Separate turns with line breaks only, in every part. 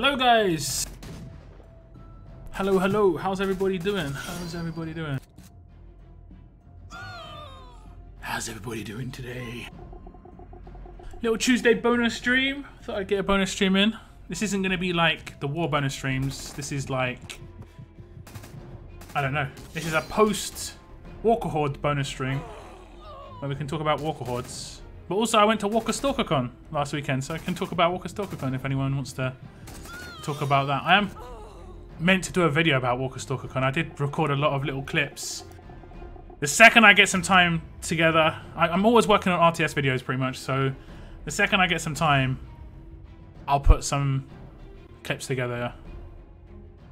Hello guys! Hello, hello. How's everybody doing? How's everybody doing? How's everybody doing today? Little Tuesday bonus stream. Thought I'd get a bonus stream in. This isn't going to be like the war bonus streams. This is like... I don't know. This is a post Walker Horde bonus stream where we can talk about Walker Hordes. But also I went to Walker StalkerCon last weekend, so I can talk about Walker StalkerCon if anyone wants to talk about that. I am meant to do a video about Walker StalkerCon. I did record a lot of little clips. The second I get some time together, I'm always working on RTS videos pretty much, so the second I get some time, I'll put some clips together,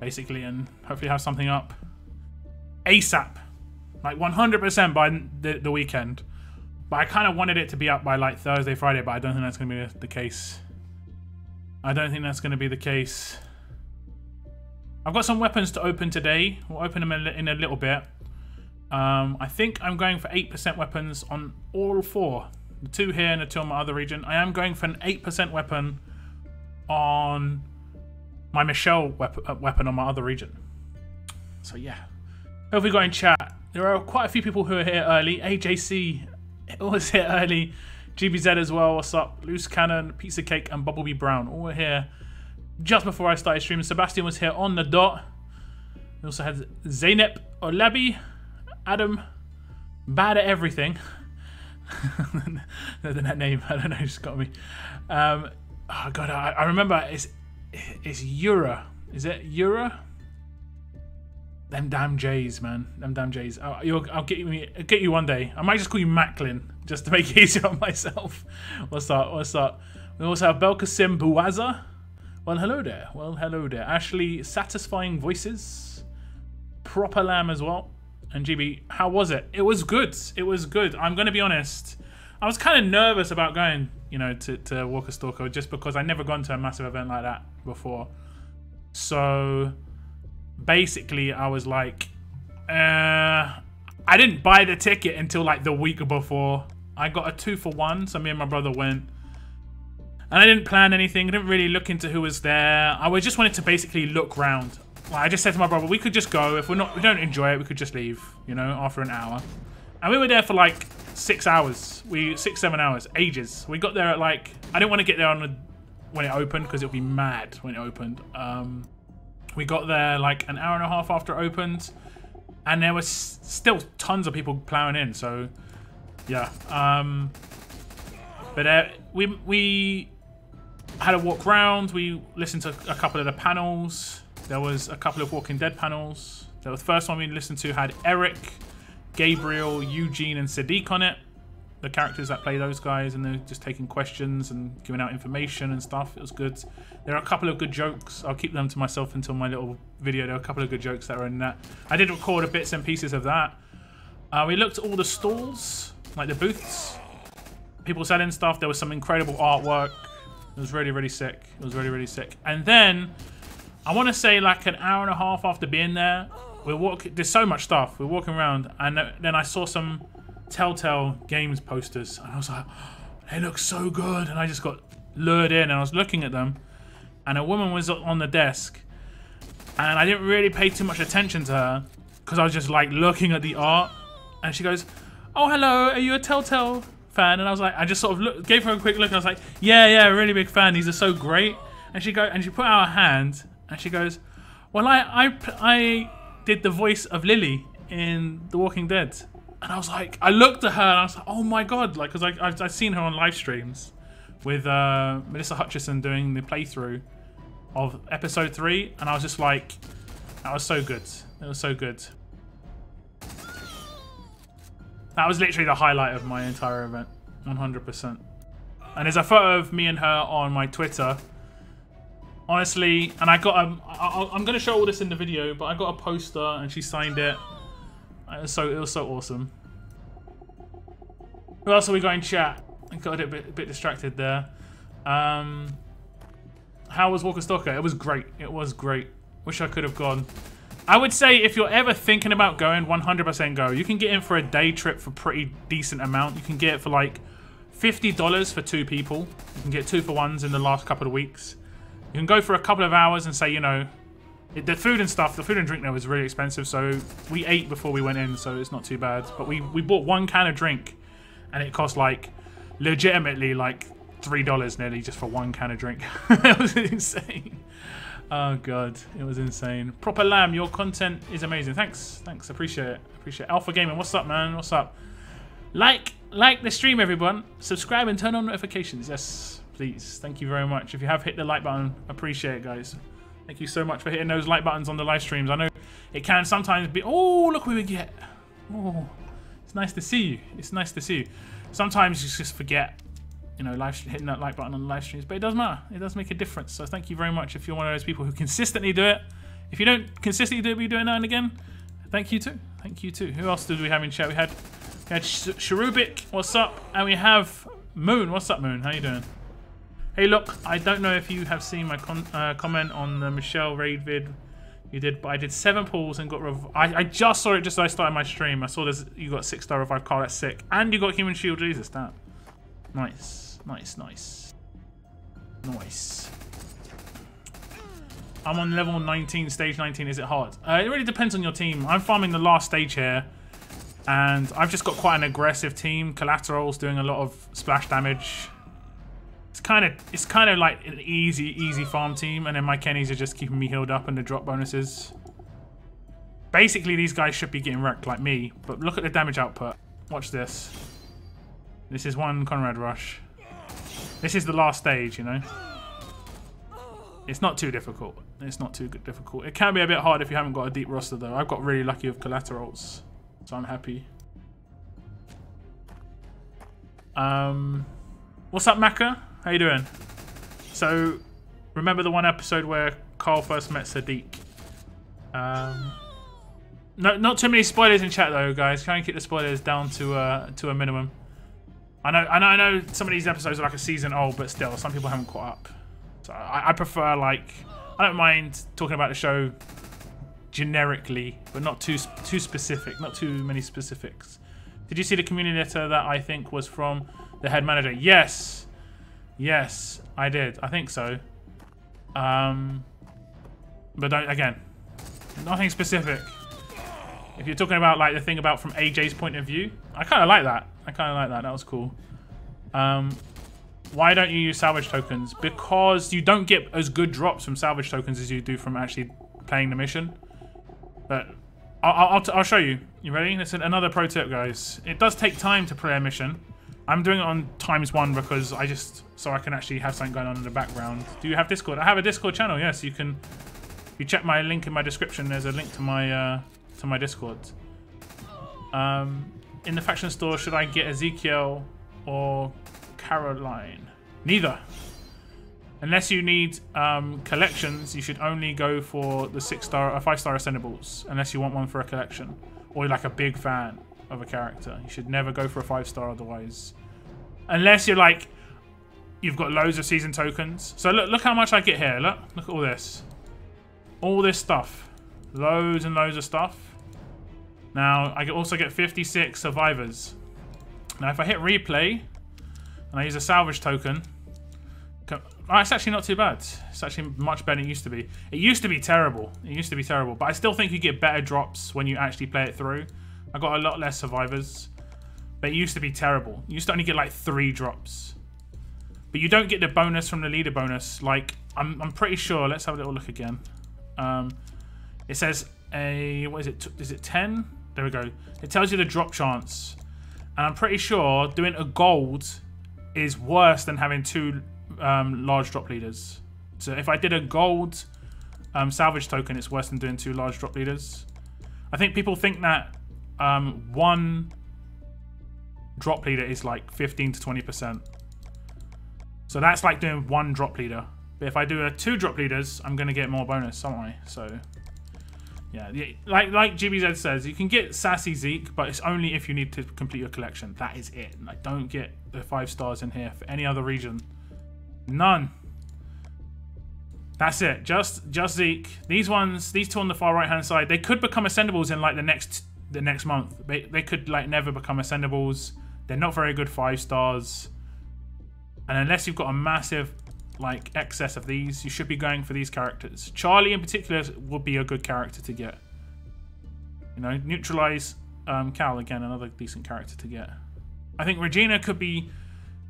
basically, and hopefully have something up ASAP, like 100% by the weekend. But I kind of wanted it to be up by like Thursday, Friday, but I don't think that's going to be the case. I don't think that's going to be the case. I've got some weapons to open today. We'll open them in a little bit. I think I'm going for 8% weapons on all four. The 2 here and the 2 on my other region. I am going for an 8% weapon on my Michelle weapon on my other region. So yeah. Hope we got in chat. There are quite a few people who are here early. AJC always here early. GBZ as well. What's up? Loose Cannon, Pizza Cake, and Bubblebee Brown. All here just before I started streaming. Sebastian was here on the dot. We also had Zeynep Olabi, Adam, bad at everything. That name, I don't know, just got me. Oh god, I remember it's Yura. Is it Yura? Them damn J's, man. Them damn J's. I'll get you one day. I might just call you Macklin, just to make it easier on myself. What's up? What's up? We also have Belkasim Buwaza. Well, hello there. Well, hello there. Ashley, Satisfying Voices. Proper Lamb as well. And GB, how was it? It was good. It was good. I'm going to be honest. I was kind of nervous about going, you know, to Walker Stalker just because I'd never gone to a massive event like that before. So basically, I was like, I didn't buy the ticket until like the week before. I got a 2-for-1, so me and my brother went. And I didn't plan anything. I didn't really look into who was there. I just wanted to basically look round. Like, I just said to my brother, we could just go. If we don't enjoy it, we could just leave, you know, after an hour. And we were there for like 6 hours. 6-7 hours. Ages. We got there at like, I didn't want to get there when it opened because it would be mad when it opened. We got there like an hour and a half after it opened. And there was still tons of people plowing in. So, yeah. But we had a walk round. We listened to a couple of the panels. There was a couple of Walking Dead panels. The first one we listened to had Eric, Gabriel, Eugene, and Sadiq on it. The characters that play those guys, and they're just taking questions and giving out information and stuff. It was good. There are a couple of good jokes. I'll keep them to myself until my little video. There are a couple of good jokes that are in that. I did record bits and pieces of that. We looked at all the stalls, like the booths. People selling stuff. There was some incredible artwork. It was really, really sick. It was really, really sick. And then I want to say like an hour and a half after being there, there's so much stuff. We're walking around, and then I saw some Telltale Games posters, and I was like, oh, they look so good. And I just got lured in, and I was looking at them, and a woman was on the desk, and I didn't really pay too much attention to her because I was just like looking at the art, and she goes, oh, hello, are you a Telltale fan? And I was like, I just sort of gave her a quick look, and I was like, yeah, really big fan. These are so great. And she put out her hand, and she goes, well, I did the voice of Lily in The Walking Dead. And I was like, I looked at her and I was like, oh my god, like, because I've seen her on live streams with Melissa Hutchison doing the playthrough of episode 3, and I was just like, that was so good. It was so good. That was literally the highlight of my entire event, 100%. And there's a photo of me and her on my Twitter. Honestly, and I got I'm gonna show all this in the video, but I got a poster and she signed it. It was so awesome. Who else are we got in chat? I got a bit distracted there. How was Walker Stalker? It was great. It was great. Wish I could have gone. I would say if you're ever thinking about going, 100% go. You can get in for a day trip for pretty decent amount. You can get it for like $50 for 2 people. You can get 2-for-1s in the last couple of weeks. You can go for a couple of hours and say, you know, the food and stuff, the food and drink there was really expensive, so we ate before we went in, so it's not too bad. But we bought 1 can of drink, and it cost like, legitimately like $3 nearly just for 1 can of drink. It was insane. Oh god, it was insane. Proper Lamb, your content is amazing. Thanks, appreciate it. Appreciate it. Alpha Gaming, what's up, man? What's up? Like the stream, everyone. Subscribe and turn on notifications. Yes, please. Thank you very much. If you have hit the like button, appreciate it, guys. Thank you so much for hitting those like buttons on the live streams. I know it can sometimes be, oh, look what we get. Oh, it's nice to see you. It's nice to see you. Sometimes you just forget, you know, hitting that like button on the live streams, but it doesn't matter. It does make a difference. So thank you very much if you're one of those people who consistently do it. If you don't consistently do it, but you do it now and again, thank you too. Thank you too. Who else did we have in chat? We had Sharubik, what's up? And we have Moon. What's up, Moon? How you doing? Hey, look, I don't know if you have seen my comment on the Michelle raid vid you did, but I did 7 pulls and got I just saw it just as I started my stream. I saw you got 6-star revive Carl, that's sick. And you got human shield, Jesus, damn. Nice. I'm on level 19, stage 19. Is it hard? It really depends on your team. I'm farming the last stage here, and I've just got quite an aggressive team. Collateral's doing a lot of splash damage. It's kind of like an easy farm team, and then my Kennies are just keeping me healed up and the drop bonuses. Basically, these guys should be getting wrecked like me, but look at the damage output. Watch this. This is 1 Conrad rush. This is the last stage, you know. It's not too difficult. It's not too difficult. It can be a bit hard if you haven't got a deep roster, though. I've got really lucky with collaterals, so I'm happy. What's up, Maka? How you doing? So, remember the one episode where Carl first met Sadiq? No, not too many spoilers in chat though, guys. Try and keep the spoilers down to a minimum. I know some of these episodes are like a season old, but still, some people haven't caught up. So I prefer, like, I don't mind talking about the show generically, but not too specific, not too many specifics. Did you see the community letter that I think was from the head manager? Yes. Yes, I did. I think so. But again, nothing specific. If you're talking about like the thing about from AJ's point of view, I kind of like that. That was cool. Why don't you use salvage tokens? Because you don't get as good drops from salvage tokens as you do from actually playing the mission. But I'll show you. You ready? Listen, another pro tip, guys. It does take time to play a mission. I'm doing it on ×1 because so I can actually have something going on in the background. Do you have Discord? I have a Discord channel. Yes, you can. If you check my link in my description, there's a link to my Discord. In the faction store, should I get Ezekiel or Caroline? Neither. Unless you need collections, you should only go for the 5-star ascendables. Unless you want one for a collection, or you're like a big fan of a character, you should never go for a 5-star otherwise. Unless you're like, you've got loads of season tokens. So look how much I get here. Look at all this. All this stuff. Loads and loads of stuff. Now, I also get 56 survivors. Now, if I hit replay, and I use a salvage token, it's actually not too bad. It's actually much better than it used to be. It used to be terrible. But I still think you get better drops when you actually play it through. I got a lot less survivors, but it used to be terrible. You used to only get like 3 drops, but you don't get the bonus from the leader bonus. Like I'm pretty sure. Let's have a little look again. It says what is it? Is it 10? There we go. It tells you the drop chance, and I'm pretty sure doing a gold is worse than having 2 large drop leaders. So if I did a gold salvage token, it's worse than doing 2 large drop leaders. I think people think that 1 drop leader is like 15 to 20%. So that's like doing 1 drop leader. But if I do 2 drop leaders, I'm going to get more bonus, aren't I? So, yeah. Like GBZ says, you can get Sassy Zeke, but it's only if you need to complete your collection. That is it. Like, don't get the 5 stars in here for any other region. None. That's it. Just Zeke. These 2 on the far right hand side, they could become ascendables in like the next month. They could like never become ascendables. They're not very good 5 stars. And unless you've got a massive like excess of these, you should be going for these characters. Charlie in particular would be a good character to get. You know, neutralize Cal, again, another decent character to get. I think Regina could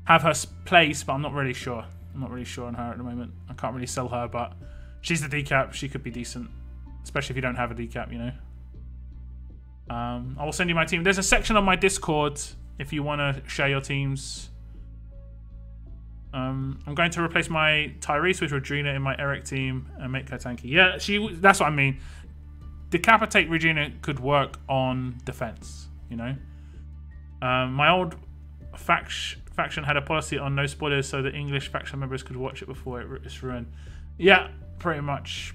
have her place, but I'm not really sure. I'm not really sure on her at the moment. I can't really sell her, but she's the decap. She could be decent, especially if you don't have a decap, you know. I will send you my team. There's a section on my Discord if you want to share your teams. I'm going to replace my Tyrese with Regina in my Eric team and make her tanky. Yeah, that's what I mean. Decapitate Regina could work on defense, you know. My old faction had a policy on no spoilers so that English faction members could watch it before it's ruined. Yeah, pretty much.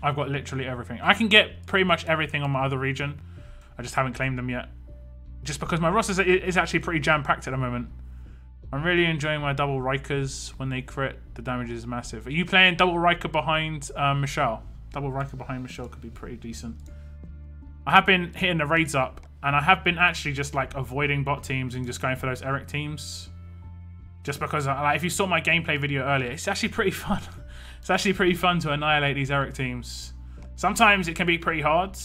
I've got literally everything. I can get pretty much everything on my other region. I just haven't claimed them yet. Just because my roster is actually pretty jam-packed at the moment. I'm really enjoying my double Rikers. When they crit, the damage is massive. Are you playing double Riker behind Michelle? Double Riker behind Michelle could be pretty decent. I have been hitting the raids up, and I have been actually just like avoiding bot teams and just going for those Eric teams. Just because, like, if you saw my gameplay video earlier, it's actually pretty fun. It's actually pretty fun to annihilate these Eric teams. Sometimes it can be pretty hard.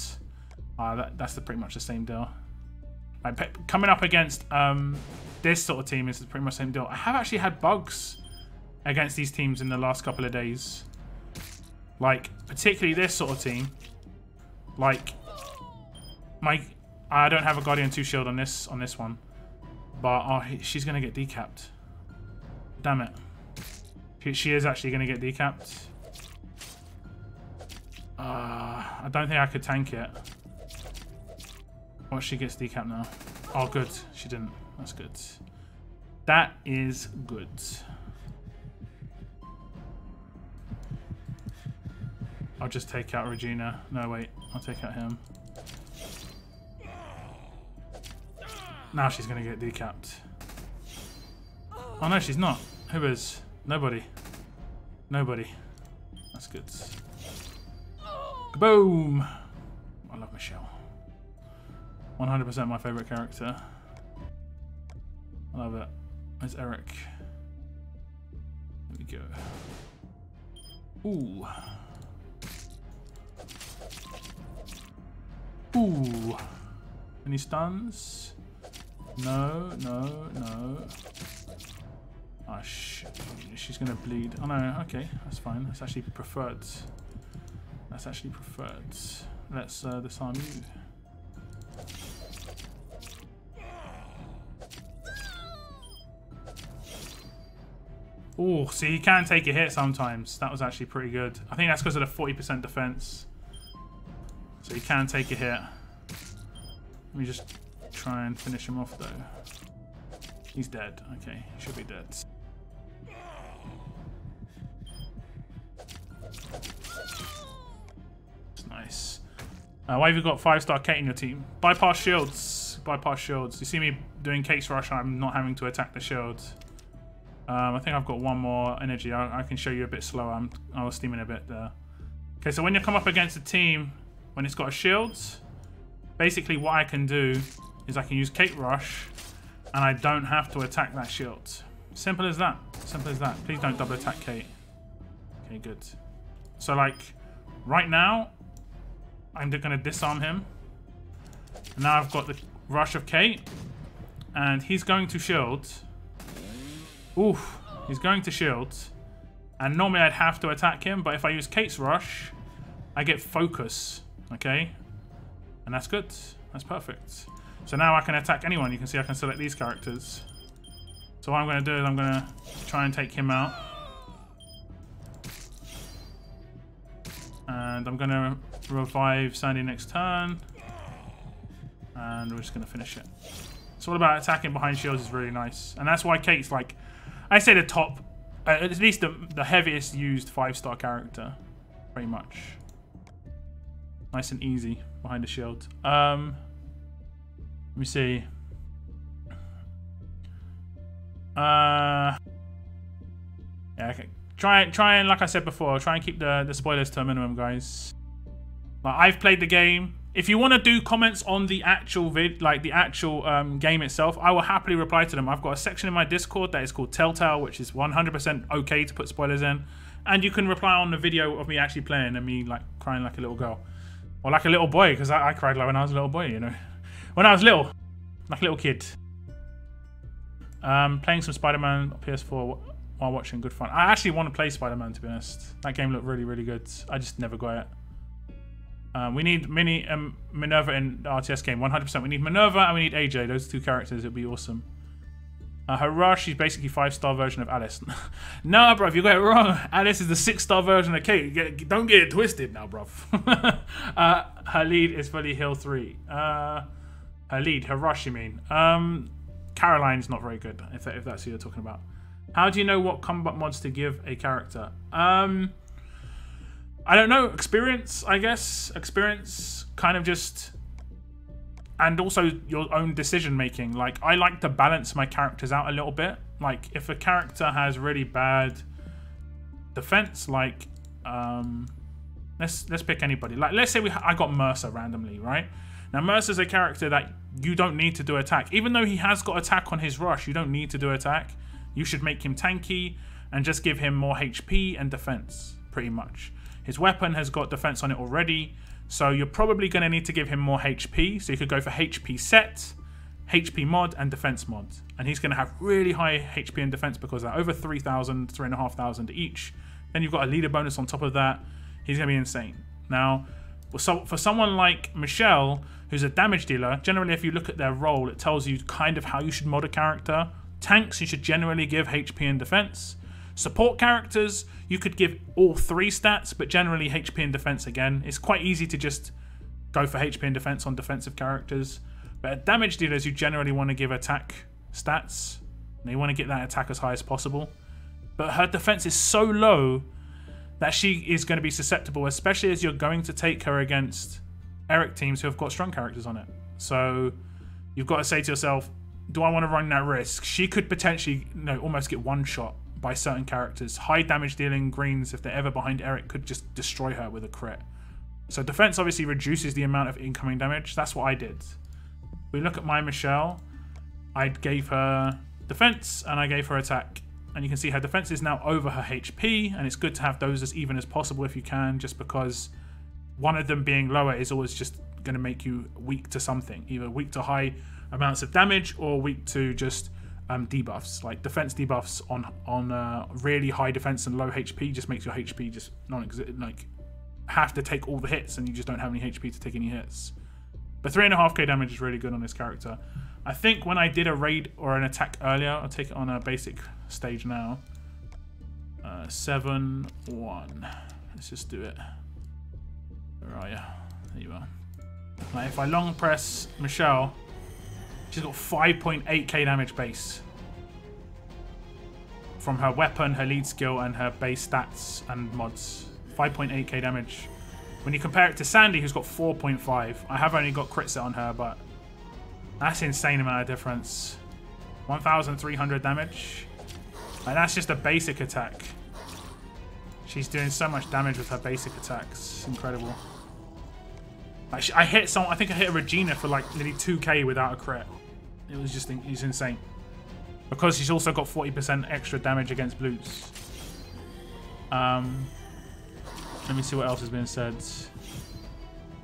That's pretty much the same deal. Like, coming up against this sort of team is pretty much the same deal. I have actually had bugs against these teams in the last couple of days. Like, particularly this sort of team. Like, I don't have a Guardian 2 shield on this one. But she's going to get decapped. Damn it. She is actually going to get decapped. I don't think I could tank it. What, she gets decapped now? Oh, good. She didn't. That's good. That is good. I'll just take out Regina. No, wait. I'll take out him. Now she's going to get decapped. Oh, no, she's not. Who is? Nobody. Nobody. That's good. Kaboom! I love Michelle. 100% my favourite character. I love it. Where's Eric? There we go. Ooh. Ooh. Any stuns? No. Oh, shit. She's going to bleed. Oh, no. Okay. That's fine. That's actually preferred. That's actually preferred. Let's disarm you. Oh, see, he can take a hit sometimes. That was actually pretty good. I think that's because of the 40% defense. So he can take a hit. Let me just try and finish him off, though. He's dead. Okay, he should be dead. It's nice. Why have you got 5-star Kate in your team? Bypass shields. Bypass shields. You see me doing Kate's rush, I'm not having to attack the shields. I think I've got one more energy. I can show you a bit slower. I was steaming a bit there. Okay, so when you come up against a team, when it's got a shield, basically what I can do is I can use Kate Rush, and I don't have to attack that shield. Simple as that. Simple as that. Please don't double attack Kate. Okay, good. So, like, right now, I'm going to disarm him. And now I've got the Rush of Kate, and he's going to shield. Oof, he's going to shield. And normally I'd have to attack him, but if I use Kate's Rush, I get focus, okay? And that's good. That's perfect. So now I can attack anyone. You can see I can select these characters. So what I'm going to do is I'm going to try and take him out. And I'm going to revive Sandy next turn. And we're just going to finish it. So all about attacking behind shields is really nice. And that's why Kate's like, I say the top, at least the heaviest used 5-star character, pretty much. Nice and easy behind the shield. Let me see. Yeah, okay. Try and like I said before, try and keep the spoilers to a minimum, guys. Like, I've played the game. If you want to do comments on the actual game itself, I will happily reply to them. I've got a section in my Discord that is called Telltale, which is 100% okay to put spoilers in. And you can reply on the video of me actually playing and me like crying like a little girl. Or like a little boy, because I cried like when I was a little boy, you know. When I was little. Like a little kid. Playing some Spider-Man PS4 while watching, good fun. I actually want to play Spider-Man, to be honest. That game looked really, really good. I just never got it. We need Minerva in the RTS game, 100%. We need Minerva and we need AJ. Those two characters, it'd be awesome. Her rush, she's basically 5-star version of Alice. No, bro, you got it wrong. Alice is the 6-star version of Kate. Don't get it twisted now, bro. Her lead is fully Hill 3. Her rush, you mean? Caroline's not very good, if that's who you're talking about. How do you know what combat mods to give a character? I don't know. Experience, I guess. Experience, kind of just... And also your own decision making. Like, I like to balance my characters out a little bit. Like, if a character has really bad defense, like, let's pick anybody. Like, let's say I got Mercer randomly, right? Now, Mercer's a character that you don't need to do attack. Even though he has got attack on his rush, you don't need to do attack. You should make him tanky and just give him more HP and defense, pretty much. His weapon has got defense on it already, so you're probably going to need to give him more HP. So you could go for HP set, HP mod, and defense mod. And he's going to have really high HP and defense because they're over 3,000, 3,500 each. Then you've got a leader bonus on top of that. He's going to be insane. Now, for someone like Michelle, who's a damage dealer, generally if you look at their role, it tells you kind of how you should mod a character. Tanks, you should generally give HP and defense. Support characters, you could give all 3 stats, but generally HP and defense again. It's quite easy to just go for HP and defense on defensive characters. But at damage dealers, you generally want to give attack stats. And you want to get that attack as high as possible. But her defense is so low that she is going to be susceptible, especially as you're going to take her against Eric teams who have got strong characters on it. So you've got to say to yourself, do I want to run that risk? She could potentially, almost get one shot by certain characters. High damage dealing greens, if they're ever behind Eric, could just destroy her with a crit. So defense obviously reduces the amount of incoming damage. That's what I did. If we look at my Michelle, I gave her defense and I gave her attack. And you can see her defense is now over her HP, and it's good to have those as even as possible if you can, just because one of them being lower is always just going to make you weak to something. Either weak to high amounts of damage or weak to just debuffs. Like defense debuffs on really high defense and low HP just makes your HP just like have to take all the hits, and you just don't have any HP to take any hits. But 3.5k damage is really good on this character. I think when I did a raid or an attack earlier, I'll take it on a basic stage now. 7-1. Let's just do it. Where are you? There you are. Like if I long press Michelle, she's got 5.8k damage base from her weapon, her lead skill, and her base stats and mods. 5.8k damage. When you compare it to Sandy, who's got 4.5, I have only got crit set on her, but that's an insane amount of difference. 1,300 damage. And that's just a basic attack. She's doing so much damage with her basic attacks. It's incredible. Like I think I hit a Regina for like nearly 2k without a crit. It was just insane. Because she's also got 40% extra damage against blues. Let me see what else has been said.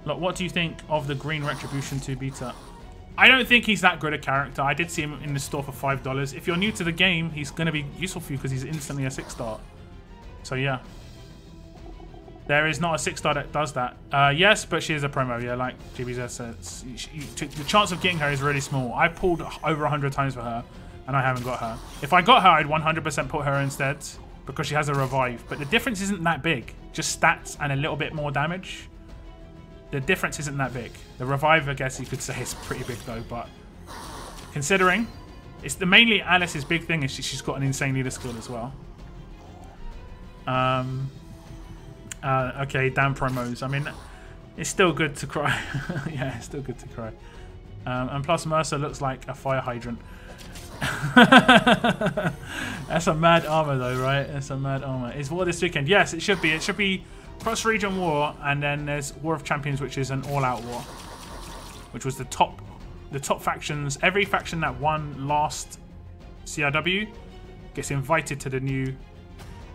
Look, what do you think of the Green Retribution 2 beta? I don't think he's that good a character. I did see him in the store for $5. If you're new to the game, he's going to be useful for you because he's instantly a 6-star. So yeah. There is not a 6-star that does that. Yes, but she is a promo, yeah, like GBZ says. The chance of getting her is really small. I pulled over 100 times for her, and I haven't got her. If I got her, I'd 100% put her instead, because she has a revive. But the difference isn't that big. Just stats and a little bit more damage. The difference isn't that big. The revive, I guess you could say, is pretty big though, but considering it's mainly Alice's big thing is she's got an insane leader skill as well. Okay, damn promos. I mean, it's still good to cry. Yeah, it's still good to cry. And plus Mercer looks like a fire hydrant. That's a mad armor though, right? That's a mad armor. Is war this weekend? Yes, it should be. It should be cross-region war, and then there's War of Champions, which is an all-out war, which was the top factions. Every faction that won last CRW gets invited to the new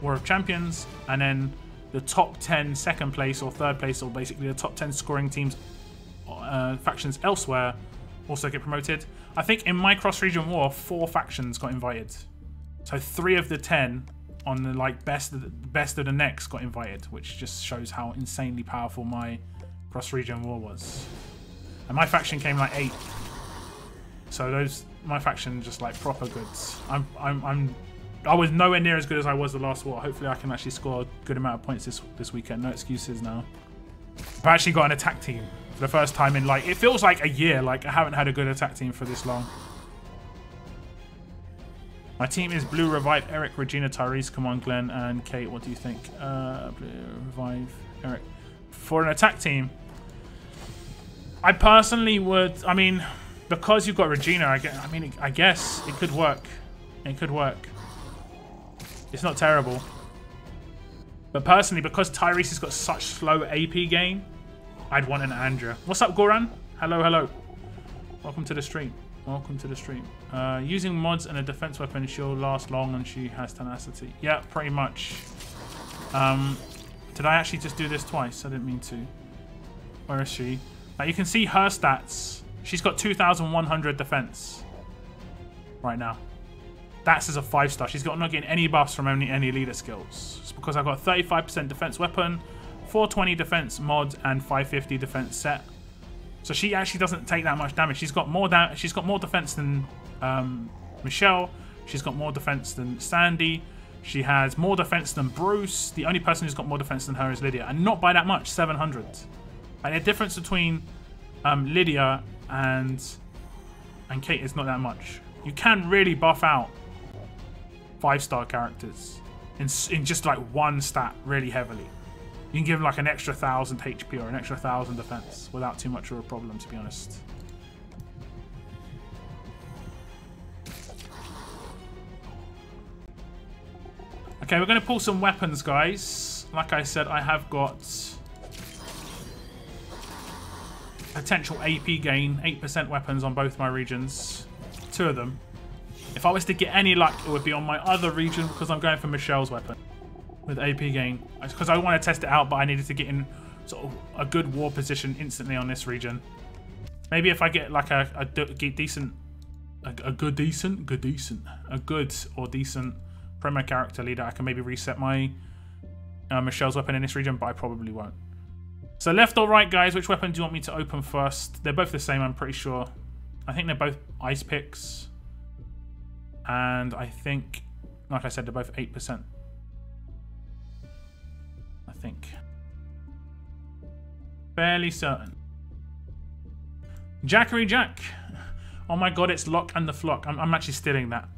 War of Champions, and then the top 10 second place or third place, or basically the top 10 scoring teams, factions elsewhere, also get promoted. I think in my cross-region war, 4 factions got invited, so 3 of the 10 on the like best of the next got invited, which just shows how insanely powerful my cross-region war was. And my faction came like 8th, so my faction just like proper goods. I was nowhere near as good as I was the last war. Hopefully I can actually score a good amount of points this weekend. No excuses now. I've actually got an attack team for the first time in like, it feels like a year. Like I haven't had a good attack team for this long. My team is Blue, Revive, Eric, Regina, Tyrese, come on, Glenn, and Kate. What do you think? Blue, Revive, Eric. For an attack team, I personally would, I mean, because you've got Regina, I guess it could work. It could work. It's not terrible. But personally, because Tyrese has got such slow AP gain, I'd want an Andrea. What's up, Goran? Hello, hello. Welcome to the stream. Welcome to the stream. Using mods and a defense weapon, she'll last long and she has tenacity. Yeah, pretty much. Did I actually just do this twice? I didn't mean to. Where is she? Now you can see her stats. She's got 2,100 defense right now. That's as a 5-star. She's not getting any buffs from any leader skills. It's because I've got 35% defense weapon, 420 defense mod, and 550 defense set. So she actually doesn't take that much damage. She's got more defense than Michelle. She's got more defense than Sandy. She has more defense than Bruce. The only person who's got more defense than her is Lydia, and not by that much, 700. And the difference between Lydia and Kate is not that much. You can really buff out 5-star characters in just like one stat really heavily. You can give them like an extra 1,000 HP or an extra 1,000 defense without too much of a problem, to be honest. Okay, we're going to pull some weapons, guys. Like I said, I have got potential AP gain, 8% weapons on both my regions. 2 of them. If I was to get any luck, it would be on my other region because I'm going for Michelle's weapon with AP gain. Because I want to test it out, but I needed to get in sort of a good war position instantly on this region. Maybe if I get like a good or decent promo character leader, I can maybe reset my Michelle's weapon in this region, but I probably won't. So left or right, guys, which weapon do you want me to open first? They're both the same, I'm pretty sure. I think they're both ice picks. And I think, like I said, they're both 8%. I think. Fairly certain. Jackery Jack. Oh my god, it's Locke and the Flock. I'm actually stealing that.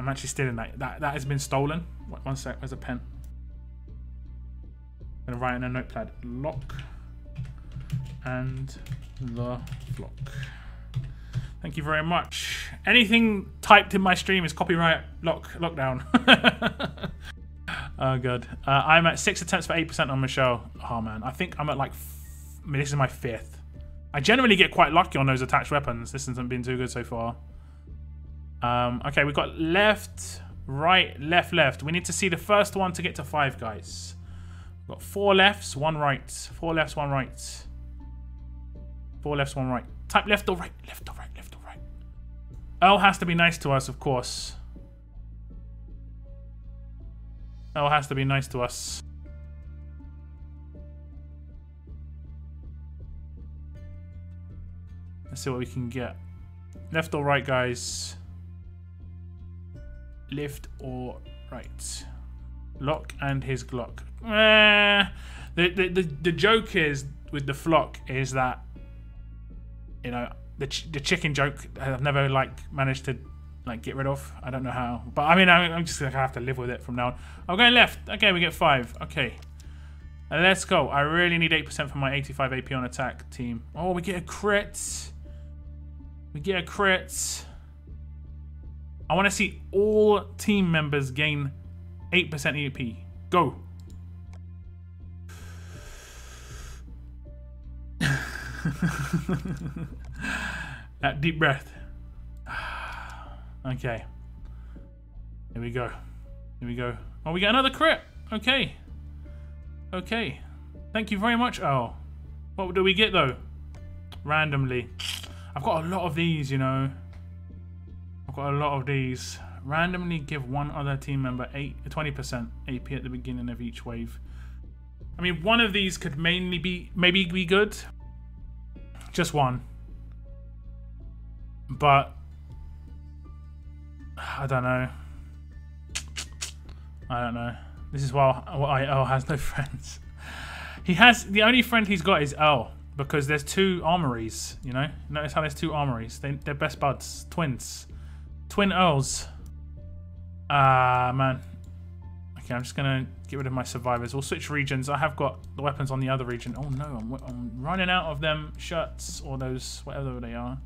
I'm actually stealing that. That has been stolen. One sec, where's a pen? I'm going to write in a notepad. Locke and the Flock. Thank you very much. Anything typed in my stream is copyright lockdown. Oh god. I'm at 6 attempts for 8% on Michelle. Oh man, I think I'm at like, this is my 5th. I generally get quite lucky on those attached weapons. This hasn't been too good so far. Okay, we've got left, right, left, left. We need to see the first one to get to 5, guys. We've got 4 lefts, 1 right. 4 lefts, 1 right. 4 lefts, 1 right. Type left or right, left or right, left or right. Earl has to be nice to us, of course. Earl has to be nice to us. Let's see what we can get. Left or right, guys. Left or right. Locke and his Glock. The joke is with the Flock is that, you know, the chicken joke I've never like managed to like get rid of. I don't know how, but I mean I'm just gonna have to live with it from now on. I'm going left. Okay, we get 5. Okay, let's go. I really need 8% for my 85 AP on attack team. Oh, we get a crit. We get a crit. I want to see all team members gain 8% EP. Go. That deep breath. Okay. Here we go. Here we go. Oh, we get another crit. Okay. Okay. Thank you very much. Oh. What do we get though? Randomly. I've got a lot of these, you know. I've got a lot of these. Randomly give one other team member 20% AP at the beginning of each wave. I mean, one of these could maybe be good. Just one. But I don't know. I don't know. This is why L has no friends. He has, the only friend he's got is L, because there's two armories, you know? Notice how there's two armories. They're best buds. Twins. Twin L's. Ah, man. Okay, I'm just gonna get rid of my survivors. We'll switch regions. I have got the weapons on the other region. Oh no, I'm running out of them shirts, or those, whatever they are.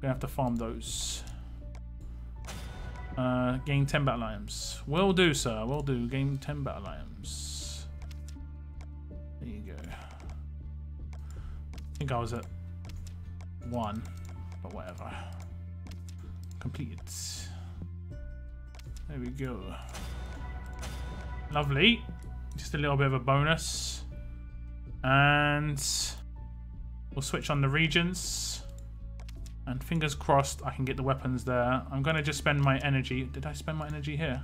Gonna have to farm those. Gain 10 battle items. Will do, sir. Will do. Gain 10 battle items. There you go. I think I was at 1, but whatever. Completed. There we go. Lovely. Just a little bit of a bonus. And we'll switch on the regions. And fingers crossed I can get the weapons there. I'm going to just spend my energy. Did I spend my energy here?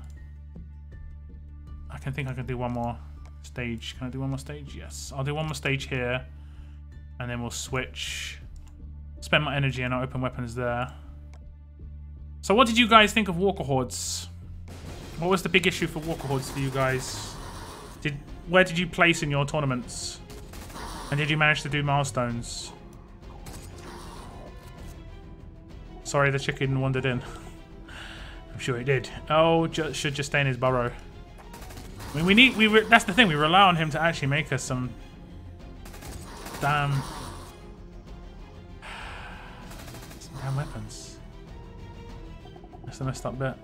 I think I can do one more stage. Can I do one more stage? Yes. I'll do one more stage here. And then we'll switch. Spend my energy and I'll open weapons there. So what did you guys think of Walker Hordes? What was the big issue for Walker Hordes for you guys? Where did you place in your tournaments? And did you manage to do milestones? Sorry, the chicken wandered in. I'm sure it did. Oh, should just stay in his burrow. I mean, that's the thing. We rely on him to actually make us some damn weapons. That's the messed up bit.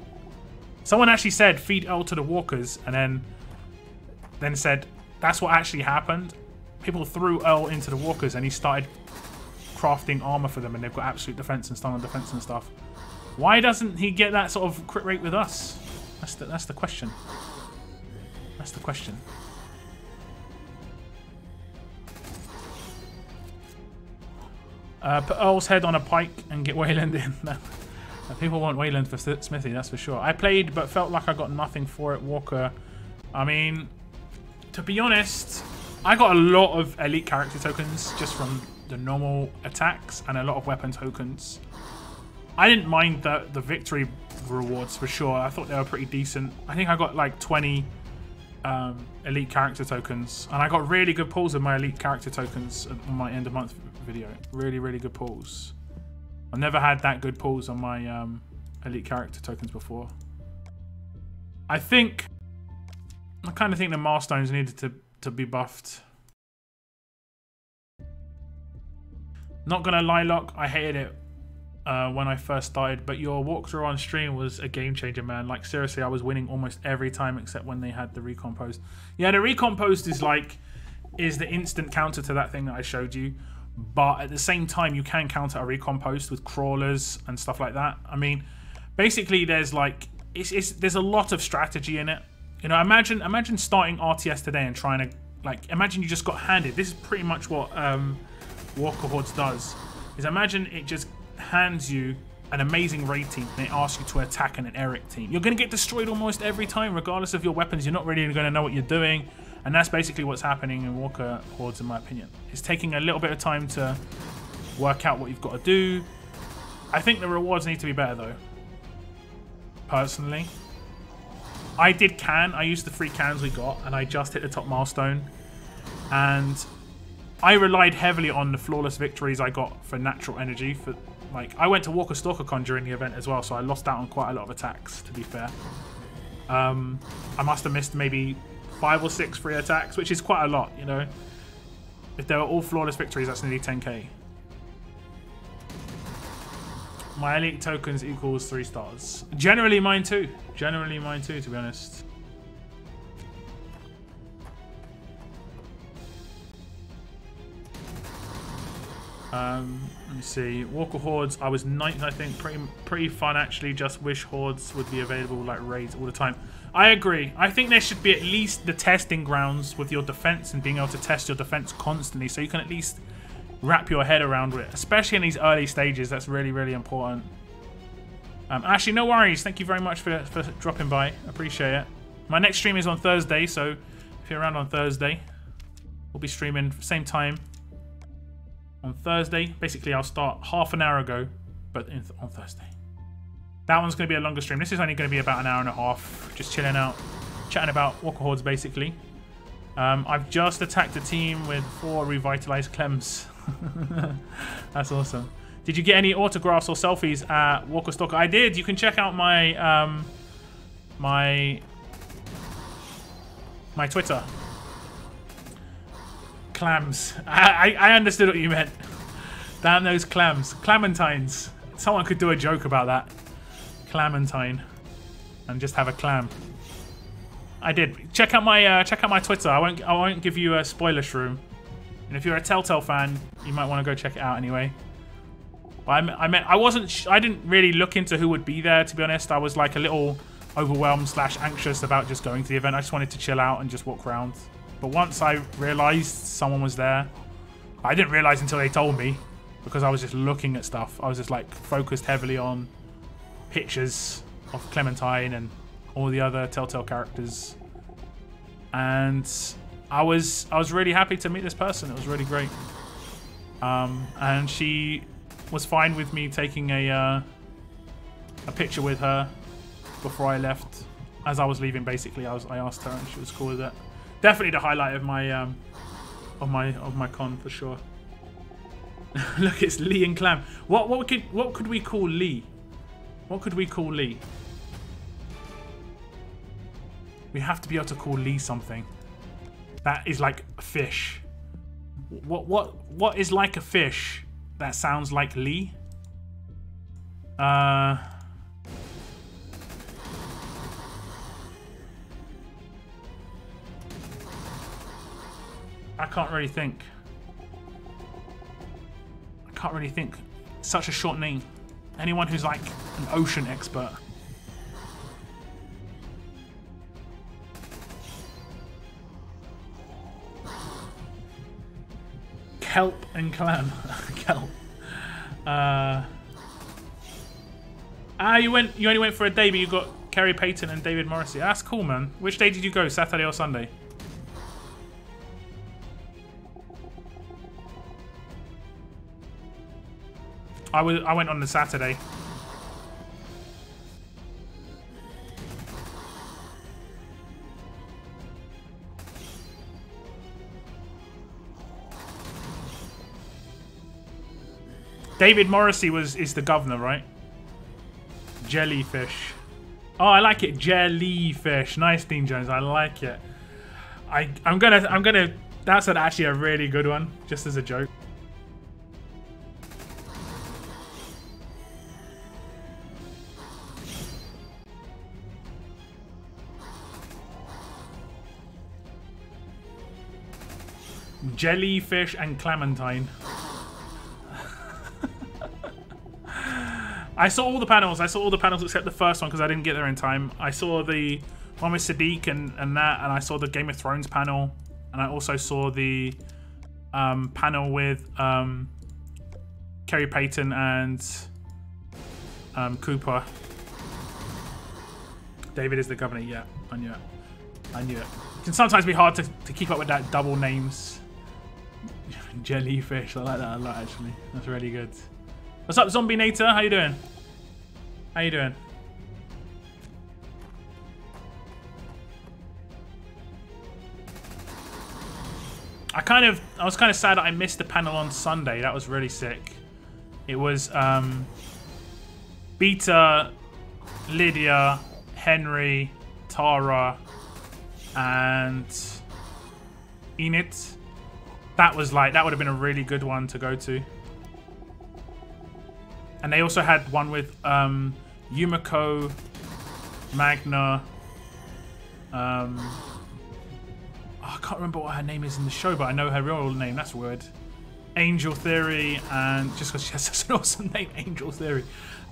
Someone actually said feed L to the walkers, and then said that's what actually happened. People threw L into the walkers, and he started crafting armor for them, and they've got absolute defense and stun on defense and stuff. Why doesn't he get that sort of crit rate with us? That's the question. That's the question. Put Earl's head on a pike and get Wayland in. People want Wayland for Smithy, that's for sure. I played but felt like I got nothing for it. Walker. I mean, to be honest, I got a lot of elite character tokens just from the normal attacks and a lot of weapon tokens. I didn't mind the victory rewards for sure. I thought they were pretty decent. I think I got like 20 elite character tokens, and I got really good pulls of my elite character tokens on my end of month video. Really, really good pulls. I've never had that good pulls on my elite character tokens before. I kind of think the milestones needed to be buffed. Not gonna lie, Locke, I hated it when I first started, but your walkthrough on stream was a game changer, man. Like, seriously, I was winning almost every time except when they had the recon post. Yeah, the recon post is the instant counter to that thing that I showed you, but at the same time you can counter a recon post with crawlers and stuff like that. I mean, basically there's there's a lot of strategy in it. You know, imagine starting RTS today and trying to, imagine you just got handed. This is pretty much what Walker Hordes does, is imagine it just hands you an amazing raid team and it asks you to attack an Eric team. You're going to get destroyed almost every time, regardless of your weapons. You're not really going to know what you're doing, and that's basically what's happening in Walker Hordes, in my opinion. It's taking a little bit of time to work out what you've got to do. I think the rewards need to be better, though. Personally, I used the 3 cans we got, and I just hit the top milestone, and I relied heavily on the flawless victories I got for natural energy. I went to Walker StalkerCon during the event as well, so I lost out on quite a lot of attacks, to be fair. I must have missed maybe 5 or 6 free attacks, which is quite a lot, you know. If they were all flawless victories, that's nearly 10k. My elite tokens equals 3 stars. Generally mine too. Generally mine too, to be honest. Let me see. Walker Hordes, I was 9th, I think. Pretty fun, actually. Just wish Hordes would be available like raids all the time. I agree. I think there should be at least the testing grounds with your defense and being able to test your defense constantly so you can at least wrap your head around it. Especially in these early stages, that's really, really important. Actually, no worries. Thank you very much for dropping by. Appreciate it. My next stream is on Thursday, so if you're around on Thursday, we'll be streaming same time on Thursday. Basically, I'll start half an hour ago, but on Thursday. That one's going to be a longer stream. This is only going to be about an hour and a half, just chilling out, chatting about Walker Hordes, basically. I've just attacked a team with 4 revitalized Clems. That's awesome. Did you get any autographs or selfies at Walker Stalker? I did. You can check out my my Twitter. Clams. I understood what you meant. Damn those clams. Clementines. Someone could do a joke about that. Clementine. And just have a clam. I did. Check out my Twitter. I won't give you a spoiler shroom. And if you're a Telltale fan, you might want to go check it out anyway. I didn't really look into who would be there, to be honest. I was like a little overwhelmed / anxious about just going to the event. I just wanted to chill out and just walk around. But once I realized someone was there, I didn't realize until they told me because I was just looking at stuff. I was just like focused heavily on pictures of Clementine and all the other Telltale characters. And I was really happy to meet this person. It was really great. And she was fine with me taking a picture with her before I left. As I was leaving, basically, I asked her, and she was cool with it. Definitely the highlight of my con for sure. Look, it's Lee and Clam. What could we call Lee? What could we call Lee? We have to be able to call Lee something. That is like a fish. What is like a fish that sounds like Lee? I can't really think. Such a short name. Anyone who's like an ocean expert. Kelp and clam. Kelp. You only went for a day, but you got Kerry Payton and David Morrissey. That's cool, man. Which day did you go? Saturday or Sunday? I went on the Saturday. David Morrissey is the governor, right? Jellyfish. Oh, I like it. Jellyfish. Nice, Dean Jones. I like it. I'm gonna. That's actually a really good one, just as a joke. Jellyfish and Clementine. I saw all the panels. I saw all the panels except the first one because I didn't get there in time. I saw the one with Sadiq and that, and I saw the Game of Thrones panel, and I also saw the panel with Kerry Payton and Cooper. David is the governor. Yeah, I knew it. I knew it. It can sometimes be hard to keep up with that double names. Jellyfish. I like that a lot, actually. That's really good. What's up, Zombie Nator? How you doing? How you doing? I was kind of sad that I missed the panel on Sunday. That was really sick. It was Beta, Lydia, Henry, Tara, and Enid. That would have been a really good one to go to. And they also had one with Yumiko, Magna. I can't remember what her name is in the show, but I know her real name. That's weird. Angel Theory, and just because she has such an awesome name, Angel Theory.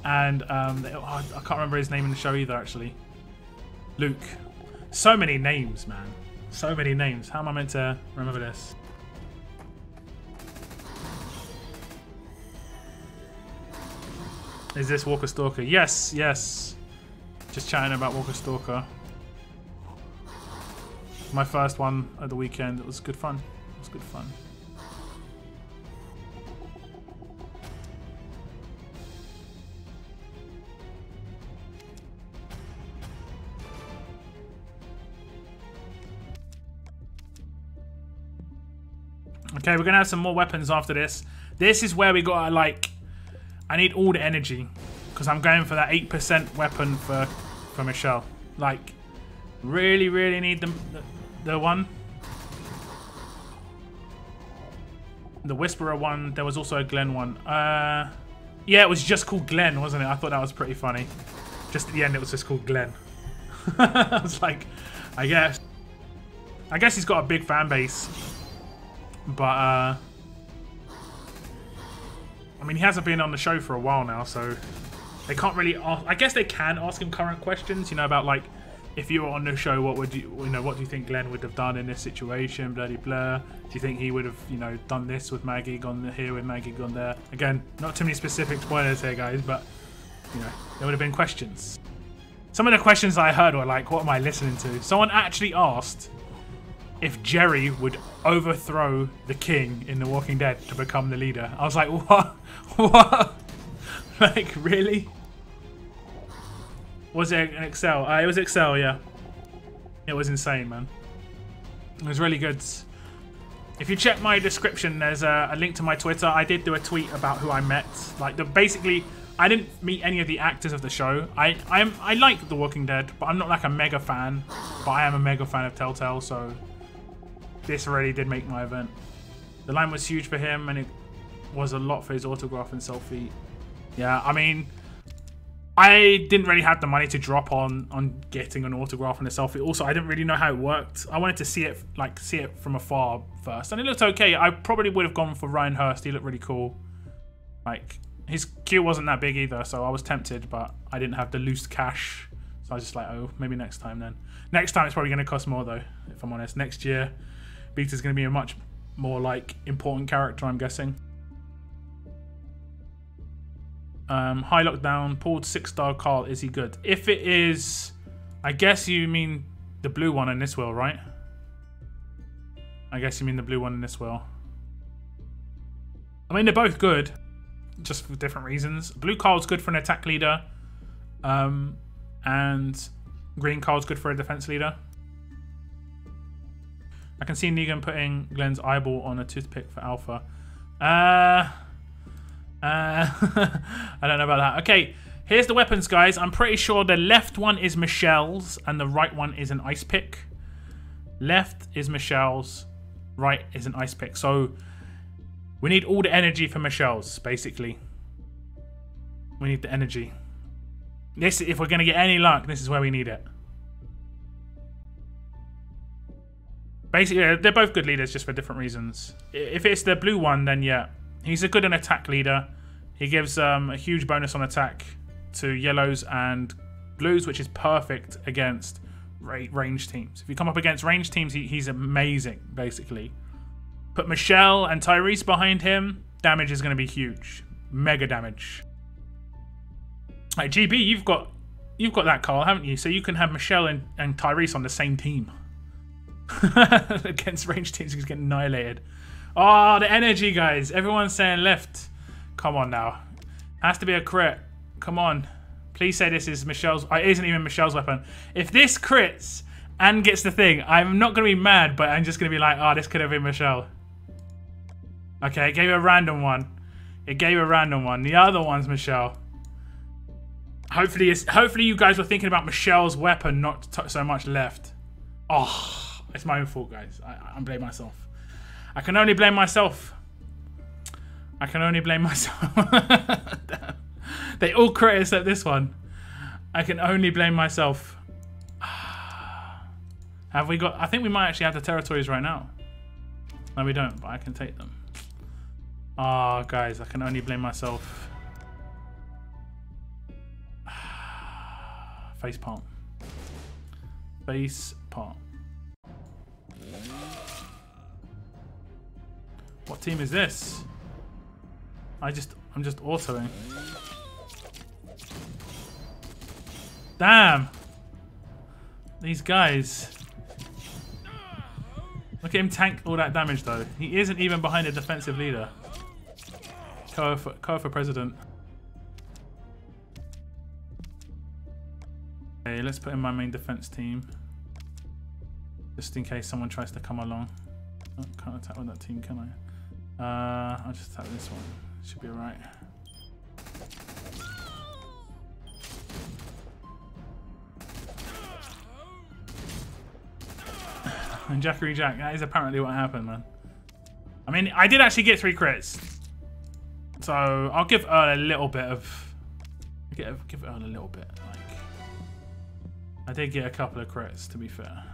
And I can't remember his name in the show either, actually. Luke. So many names, man. So many names. How am I meant to remember this? Is this Walker Stalker? Yes, yes. Just chatting about Walker Stalker. My first one at the weekend. It was good fun. It was good fun. Okay, we're gonna have some more weapons after this. This is where we gotta, like, I need all the energy because I'm going for that 8% weapon for Michelle. Like, really, really need the one. The Whisperer one. There was also a Glen one. Yeah, it was just called Glen, wasn't it? I thought that was pretty funny. Just at the end, it was just called Glen. I was like, I guess he's got a big fan base. But, I mean, he hasn't been on the show for a while now, so they can't really ask. I guess they can ask him current questions, you know, about, like, if you were on the show, what would you know, what do you think Glenn would have done in this situation, blah, blah, blah. Do you think he would have, you know, done this with Maggie, gone here with Maggie, gone there? Again, not too many specific spoilers here, guys, but, you know, there would have been questions. Some of the questions I heard were like, what am I listening to? Someone actually asked if Jerry would overthrow the king in The Walking Dead to become the leader. I was like, what? What? Like, really? Was it an Excel? It was Excel, yeah. It was insane, man. It was really good. If you check my description, there's a link to my Twitter. I did do a tweet about who I met. Like, basically, I didn't meet any of the actors of the show. I like The Walking Dead, but I'm not like a mega fan. But I am a mega fan of Telltale, so this really did make my event. The line was huge for him, and it was a lot for his autograph and selfie. Yeah, I mean, I didn't really have the money to drop on getting an autograph and a selfie. Also, I didn't really know how it worked. I wanted to see it from afar first, and it looked okay. I probably would have gone for Ryan Hurst. He looked really cool. Like, his queue wasn't that big either, so I was tempted, but I didn't have the loose cash. So I was just like, oh, maybe next time then. Next time it's probably going to cost more though, if I'm honest. Next year, Beta's going to be a much more, like, important character, I'm guessing. High Lockdown, pulled 6-star Carl, is he good? If it is, I guess you mean the blue one in this wheel, right? I guess you mean the blue one in this wheel. I mean, they're both good, just for different reasons. Blue Carl's good for an attack leader, and green Carl's good for a defense leader. I can see Negan putting Glenn's eyeball on a toothpick for Alpha. I don't know about that. Okay, here's the weapons, guys. I'm pretty sure the left one is Michelle's and the right one is an ice pick. Left is Michelle's, right is an ice pick. So we need all the energy for Michelle's, basically. We need the energy. This, if we're going to get any luck, this is where we need it. Basically, they're both good leaders, just for different reasons. If it's the blue one, then yeah. He's a good an attack leader. He gives a huge bonus on attack to yellows and blues, which is perfect against range teams. If you come up against range teams, he's amazing, basically. Put Michelle and Tyrese behind him, damage is going to be huge. Mega damage. Like, GB, you've got that, Carl, haven't you? So you can have Michelle and Tyrese on the same team. Against range teams, he's getting annihilated. Oh, the energy, guys. Everyone's saying left. Come on now. Has to be a crit. Come on. Please say this is Michelle's. It isn't even Michelle's weapon. If this crits and gets the thing, I'm not going to be mad, but I'm just going to be like, oh, this could have been Michelle. Okay, it gave a random one. It gave a random one. The other one's Michelle. Hopefully you guys were thinking about Michelle's weapon, not so much left. Oh, it's my own fault, guys. I'm blaming myself. I can only blame myself. I can only blame myself. Damn. They all crit except this one. I can only blame myself. Have we got... I think we might actually have the territories right now. No, we don't, but I can take them. Ah, guys, I can only blame myself. Face palm. Face palm. What team is this? I'm just autoing. Damn! These guys. Look at him tank all that damage though. He isn't even behind a defensive leader. Koa for president. Okay, let's put in my main defense team. Just in case someone tries to come along. Oh, can't attack with that team, can I? I'll just attack this one. Should be alright. And Jackery Jack, that is apparently what happened, man. I mean, I did actually get 3 crits. So, I'll give Earl a little bit of... Give Earl a little bit. Like, I did get a couple of crits, to be fair.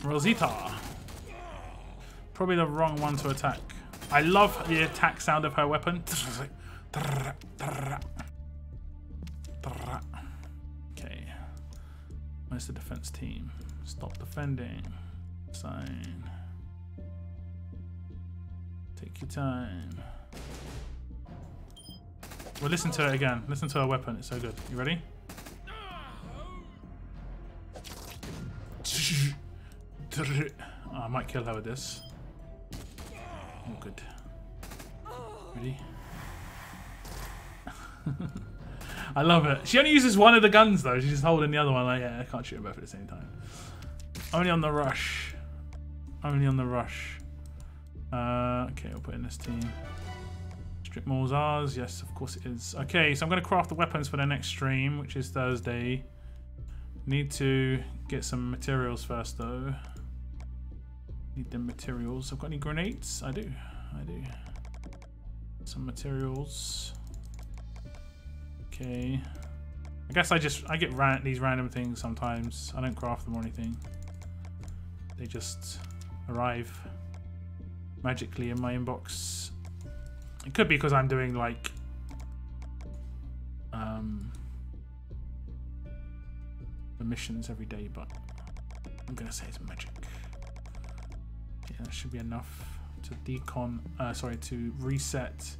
Rosita. Probably the wrong one to attack. I love the attack sound of her weapon. Okay. Where's the defense team? Stop defending. Sign. Take your time. Well, listen to it again. Listen to her weapon. It's so good. You ready? Oh, I might kill her with this. Oh, good. Ready? I love it. She only uses one of the guns though. She's just holding the other one. Like, yeah, I can't shoot them both at the same time. Only on the rush. Only on the rush. Okay, I'll put in this team. Strip mall's ours. Yes, of course it is. Okay, so I'm going to craft the weapons for the next stream, which is Thursday. Need to get some materials first though. Need them materials. I've got any grenades? I do. I do. Some materials. Okay. I guess I get these random things sometimes. I don't craft them or anything. They just arrive magically in my inbox. It could be because I'm doing like the missions every day, but I'm gonna say it's magic. Yeah, that should be enough to to reset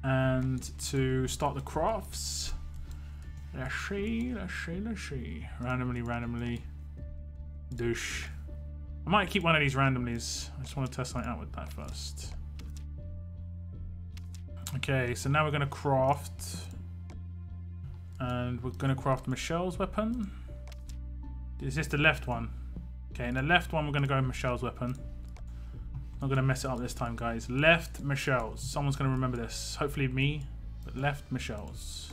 and to start the crafts. Let's see. Randomly. Douche. I might keep one of these randomlies. I just want to test something out with that first. Okay, so now we're going to craft. And we're going to craft Michelle's weapon. Is this the left one? Okay, in the left one we're going to go with Michelle's weapon. Not going to mess it up this time, guys. Left Michelle's. Someone's going to remember this. Hopefully me. But left Michelle's.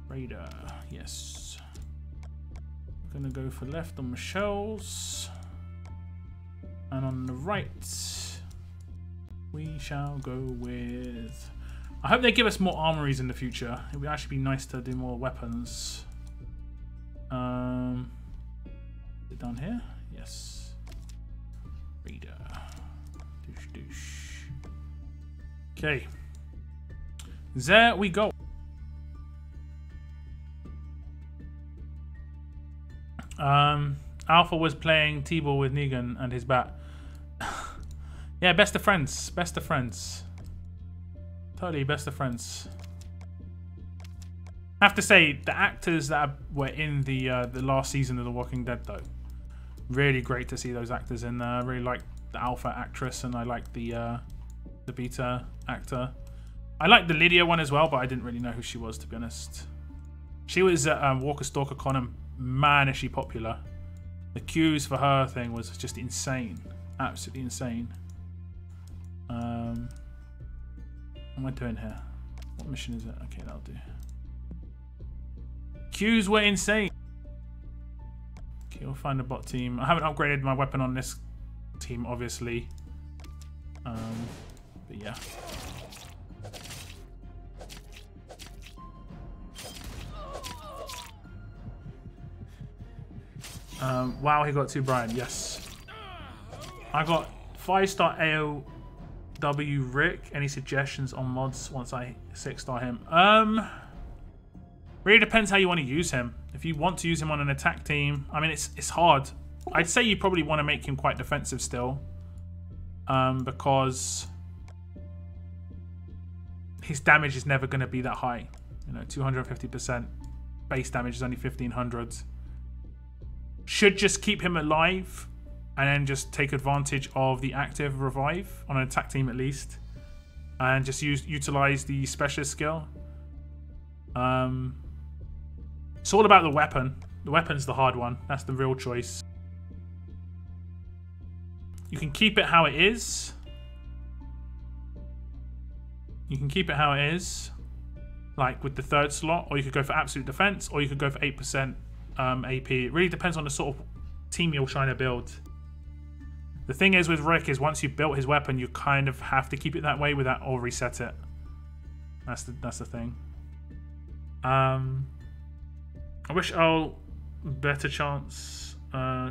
Raider. Yes. We're going to go for left on Michelle's. And on the right, we shall go with... I hope they give us more armories in the future. It would actually be nice to do more weapons. Is it down here? Yes. Reader. Douche. Okay. There we go. Alpha was playing T-ball with Negan and his bat. Yeah, best of friends. Best of friends. Totally best of friends. I have to say, the actors that were in the last season of The Walking Dead, though, really great to see those actors in there. I really like the Alpha actress, and I like the Beta actor. I like the Lydia one as well, but I didn't really know who she was, to be honest. She was at Walker Stalker Con, and man, is she popular. The queues for her thing was just insane. Absolutely insane. What am I doing here? What mission is it? Okay, that'll do. Queues were insane. Okay, we'll find a bot team. I haven't upgraded my weapon on this team, obviously. But yeah. Wow, he got 2 Brian. Yes. I got 5-star AOW Rick. Any suggestions on mods once I 6-star him? Really depends how you want to use him. If you want to use him on an attack team, I mean, it's hard. I'd say you probably want to make him quite defensive still, because his damage is never going to be that high. You know, 250%. Base damage is only 1500. Should just keep him alive and then just take advantage of the active revive on an attack team at least, and just utilize the specialist skill. It's all about the weapon. The weapon's the hard one. That's the real choice. You can keep it how it is. You can keep it how it is, like with the 3rd slot, or you could go for absolute defense, or you could go for 8% AP. It really depends on the sort of team you're trying to build. The thing is with Rick is once you've built his weapon, you kind of have to keep it that way without or reset it. That's the thing. I wish better chance.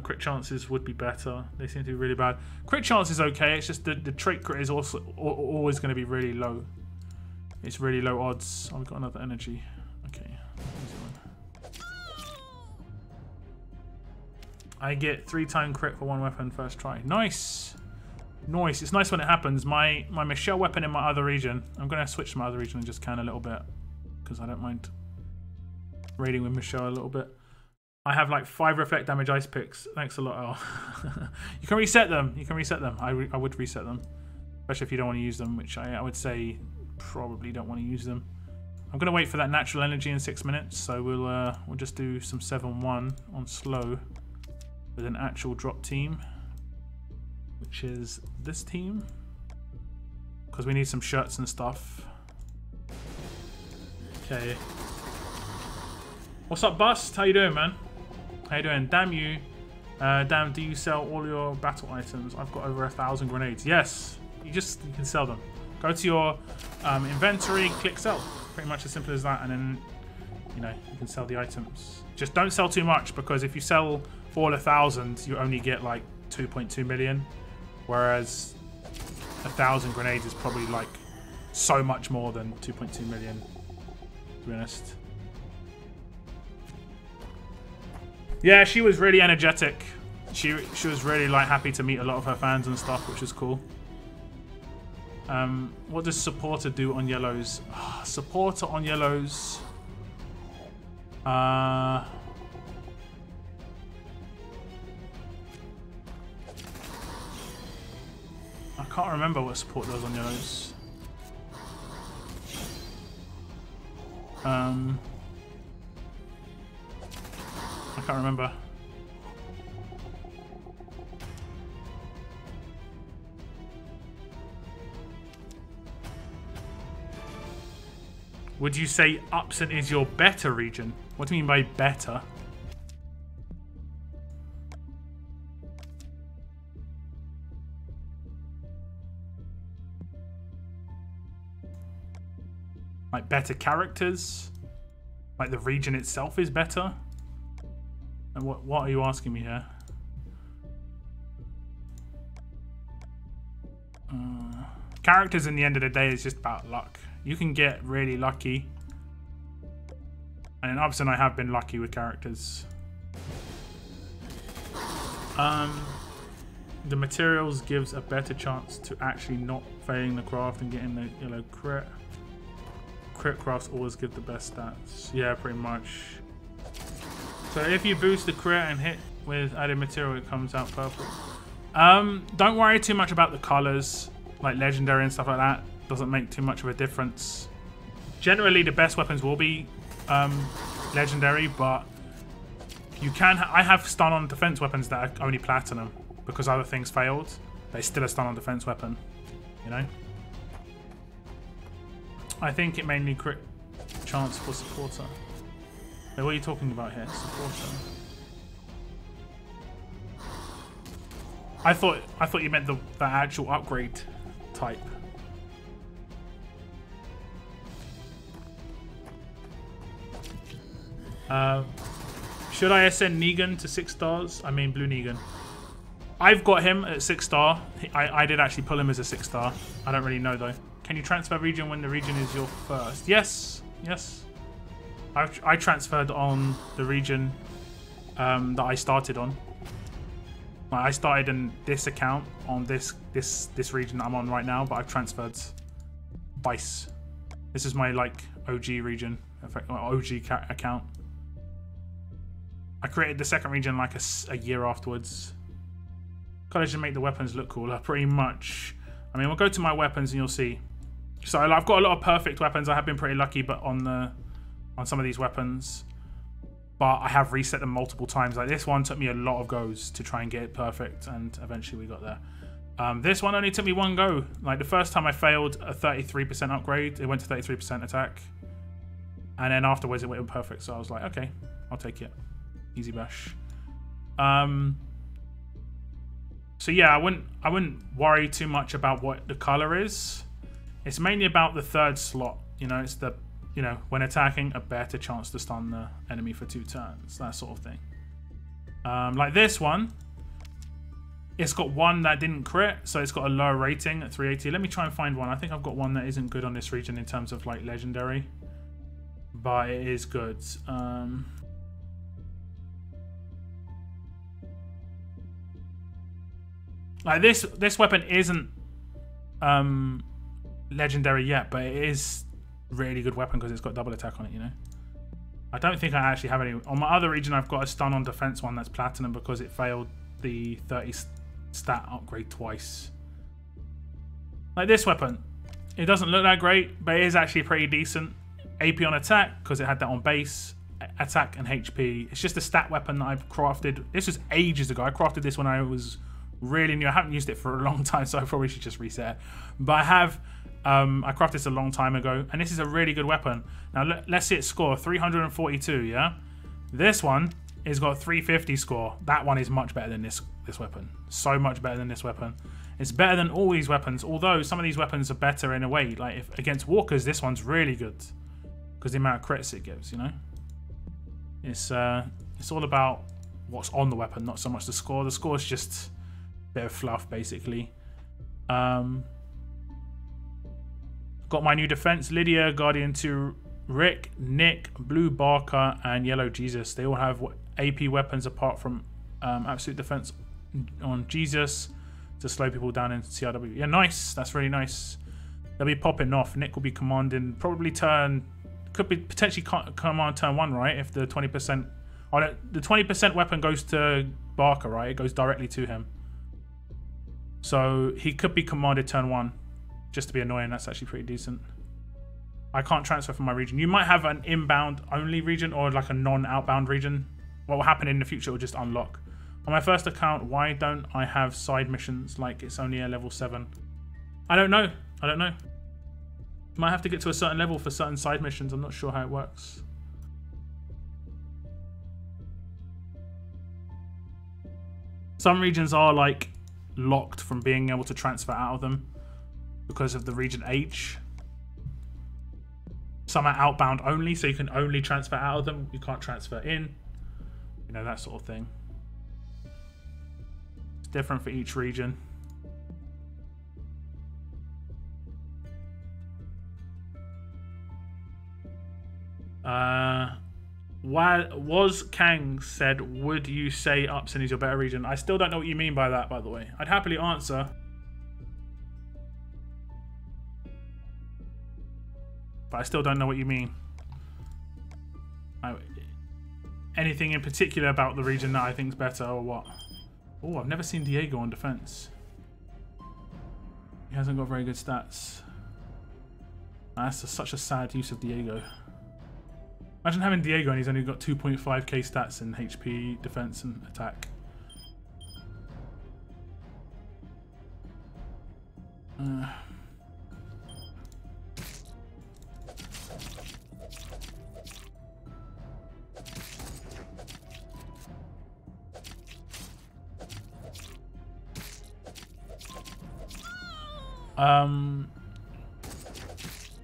Crit chances would be better. They seem to be really bad. Crit chance is okay. It's just the trait crit is also always going to be really low. It's really low odds. Oh, we've got another energy. Okay. I get 3-time crit for 1 weapon first try. Nice. Nice. It's nice when it happens. My Michelle weapon in my other region. I'm going to switch to my other region and just can a little bit, because I don't mind raiding with Michelle a little bit. I have like 5 reflect damage ice picks. Thanks a lot, Al. You can reset them. You can reset them. I would reset them, especially if you don't want to use them, which I would say probably don't want to use them. I'm gonna wait for that natural energy in 6 minutes, so we'll just do some 7-1 on slow with an actual drop team, which is this team, because we need some shirts and stuff. Okay. What's up, Bust? How you doing, man? How you doing? Damn you. Damn, do you sell all your battle items? I've got over 1,000 grenades. Yes, you can sell them. Go to your inventory, click sell. Pretty much as simple as that, and then you can sell the items. Just don't sell too much, because if you sell for all 1,000, you only get like 2.2 million, whereas 1,000 grenades is probably like so much more than 2.2 million, to be honest. Yeah, she was really energetic. She was really like happy to meet a lot of her fans and stuff, which was cool. What does supporter do on yellows? Supporter on yellows. I can't remember what support does on yellows. I can't remember. Would you say Upson is your better region? What do you mean by better? Like better characters? Like the region itself is better? And what are you asking me here? Characters in the end of the day is just about luck. You can get really lucky. And in Upson I have been lucky with characters. The materials gives a better chance to actually not failing the craft and getting the yellow crit. Crit crafts always give the best stats. Yeah, pretty much. So if you boost the crit and hit with added material, it comes out purple. Don't worry too much about the colors, like legendary and stuff like that. Doesn't make too much of a difference. Generally, the best weapons will be legendary, but you can. I have stun on defense weapons that are only platinum because other things failed. But it's still a stun on defense weapon, you know. I think it mainly crit chance for supporter. Wait, what are you talking about here? Supporter. I thought you meant the actual upgrade type. Should I ascend Negan to 6 stars? I mean Blue Negan. I've got him at 6-star. I did actually pull him as a 6-star. I don't really know though. Can you transfer region when the region is your first? Yes, yes. I transferred on the region that I started on. I started in this account on this region that I'm on right now, but I've transferred twice. This is my like OG region, OG account. I created the second region like a year afterwards. Gotta just make the weapons look cooler, pretty much. I mean, we'll go to my weapons and you'll see. So I've got a lot of perfect weapons. I have been pretty lucky, but on some of these weapons, but I have reset them multiple times. Like this one took me a lot of goes to try and get it perfect, and eventually we got there. This one only took me one go. Like the first time I failed a 33% upgrade, it went to 33% attack, and then afterwards it went perfect. So I was like, okay, I'll take it, easy bash. So yeah, I wouldn't worry too much about what the color is. It's mainly about the third slot. You know, it's the, you know, when attacking, a better chance to stun the enemy for 2 turns, that sort of thing. Like this one, it's got one that didn't crit, so it's got a lower rating at 380. Let me try and find one. I think I've got one that isn't good on this region in terms of like legendary, but it is good. Like this weapon isn't legendary yet, but it is really good weapon because it's got double attack on it, you know. I don't think I actually have any. On my other region, I've got a stun on defense one that's platinum because it failed the 30 stat upgrade twice. Like this weapon, it doesn't look that great, but it is actually pretty decent. AP on attack because it had that on base, attack and HP. It's just a stat weapon that I've crafted. This was ages ago. I crafted this when I was really new. I haven't used it for a long time, so I probably should just reset it. But I have. I crafted this a long time ago, and this is a really good weapon. Now let's see its score, 342. Yeah, this one has got 350 score. That one is much better than this weapon. So much better than this weapon. It's better than all these weapons. Although some of these weapons are better in a way. Like if against walkers, this one's really good because the amount of crits it gives. You know, it's all about what's on the weapon, not so much the score. The score is just a bit of fluff, basically. Got my new defense, Lydia, Guardian 2, Rick, Nick, Blue Barker, and Yellow Jesus. They all have AP weapons apart from absolute defense on Jesus to slow people down in CRW. Yeah, nice. That's really nice. They'll be popping off. Nick will be commanding probably could be potentially command turn 1, right? If the 20%, oh, the 20% weapon goes to Barker, right? It goes directly to him. So he could be commanded turn 1. Just to be annoying. That's actually pretty decent. I can't transfer from my region. You might have an inbound only region or like a non-outbound region. What will happen in the future will just unlock. On my first account, why don't I have side missions like it's only a level 7? I don't know. I don't know. Might have to get to a certain level for certain side missions. I'm not sure how it works. Some regions are like locked from being able to transfer out of them because of the region H. Some are outbound only, so you can only transfer out of them. You can't transfer in. You know, that sort of thing. It's different for each region. Was Kang said, would you say Upson is your better region? I still don't know what you mean by that, by the way. I'd happily answer. But I still don't know what you mean. Anything in particular about the region that I think is better or what? Oh, I've never seen Diego on defense. He hasn't got very good stats. That's such a sad use of Diego. Imagine having Diego and he's only got 2.5k stats in HP, defense, and attack.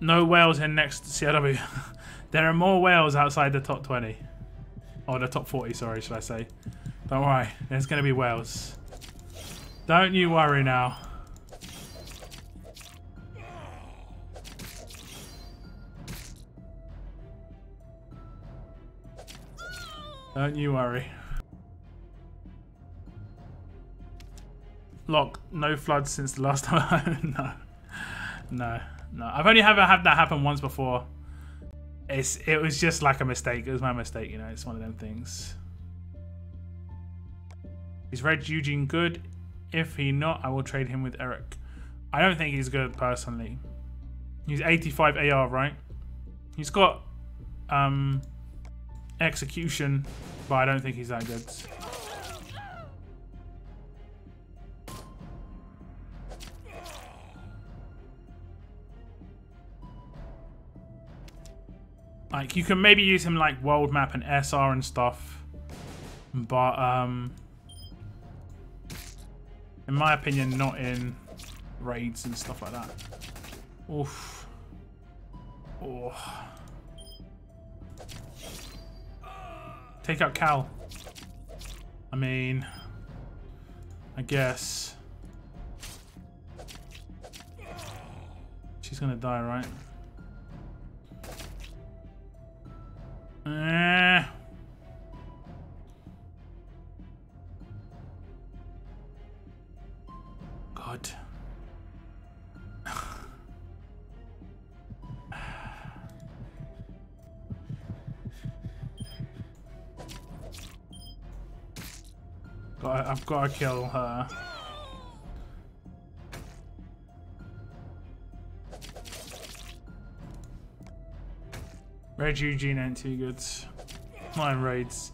No whales in next CRW. There are more whales outside the top 20. Or the top 40, sorry, should I say. Don't worry, there's going to be whales. Don't you worry now. Don't you worry. Locke, no floods since the last time. No. I've only had that happen once before. It was just like a mistake. It was my mistake, you know. It's one of them things. Is Red Eugene good? If he not, I will trade him with Eric. I don't think he's good personally. He's 85 AR, right? He's got execution, but I don't think he's that good. Like, you can maybe use him like world map and SR and stuff, but in my opinion, not in raids and stuff like that. Oof. Oh. Take out Cal. I mean, I guess. She's gonna die, right? God. I've got to kill her. Red Eugene ain't too good. Not in raids.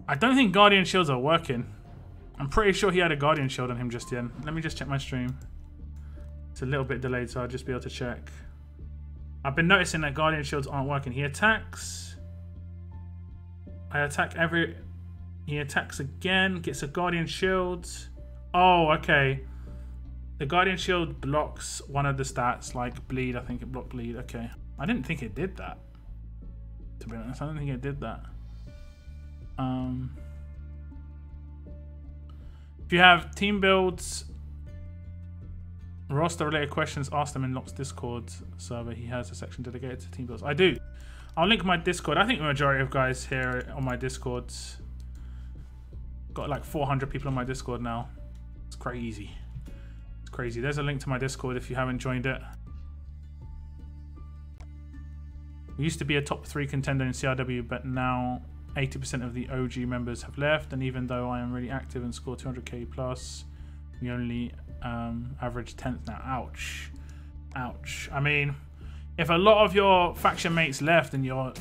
I don't think Guardian Shields are working. I'm pretty sure he had a Guardian Shield on him just then. Let me just check my stream. It's a little bit delayed, so I'll just be able to check. I've been noticing that Guardian Shields aren't working. He attacks. I attack every... He attacks again, gets a Guardian Shield. Oh, okay. The Guardian Shield blocks one of the stats, like bleed. I think it blocked bleed. Okay. I didn't think it did that. To be honest, I don't think it did that. If you have team builds, roster related questions, ask them in Locke's Discord server. He has a section dedicated to team builds. I do. I'll link my Discord. I think the majority of guys here on my Discords. Got like 400 people on my Discord now. It's crazy. It's crazy. There's a link to my Discord if you haven't joined it. We used to be a top 3 contender in CRW, but now 80% of the OG members have left. And even though I am really active and score 200k plus, we only average 10th now. Ouch. Ouch. I mean, if a lot of your faction mates left and you're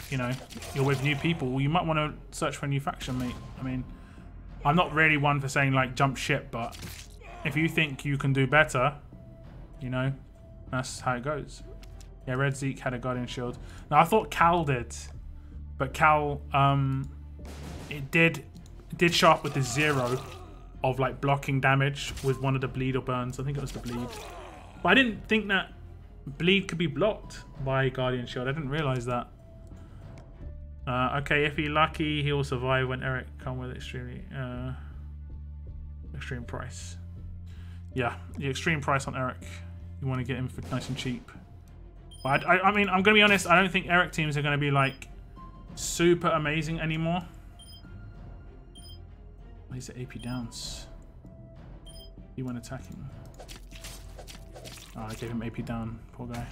with new people, well, you might want to search for a new faction mate. I mean, I'm not really one for saying like jump ship, but if you think you can do better, you know, that's how it goes. Yeah, Red Zeke had a Guardian Shield. Now I thought Cal did, but Cal, it did show up with the 0 of like blocking damage with one of the bleed or burns. I think it was the bleed, but I didn't think that bleed could be blocked by Guardian Shield. I didn't realize that. Okay, if he's lucky, he will survive when Eric come with extreme price. Yeah, the extreme price on Eric. You want to get him for nice and cheap. But I mean, I'm gonna be honest. I don't think Eric teams are gonna be like super amazing anymore. Oh, he's at AP downs. He went attacking. Oh, I gave him AP down. Poor guy.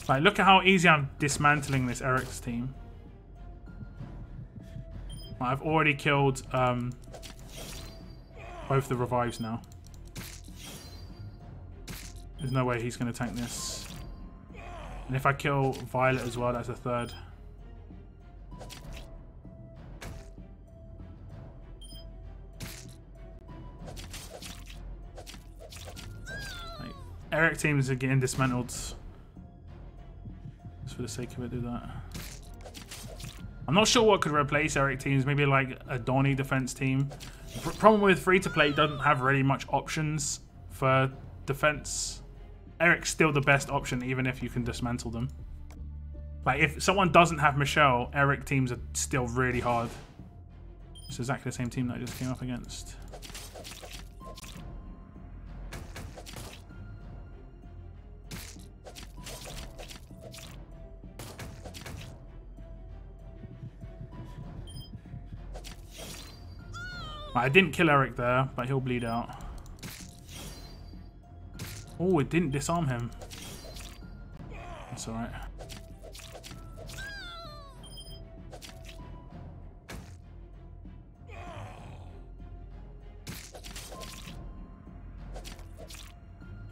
Like, look at how easy I'm dismantling this Eric's team. I've already killed both the revives now. There's no way he's going to tank this. And if I kill Violet as well, that's a third. Like, Eric teams are getting dismantled. For the sake of it, do that. I'm not sure what could replace Eric teams. Maybe like a Donnie defense team. The problem with free to play, doesn't have really much options for defense. Eric's still the best option, even if you can dismantle them. Like if someone doesn't have Michelle, Eric teams are still really hard. It's exactly the same team that I just came up against. I didn't kill Eric there, but he'll bleed out. Oh, it didn't disarm him. That's alright.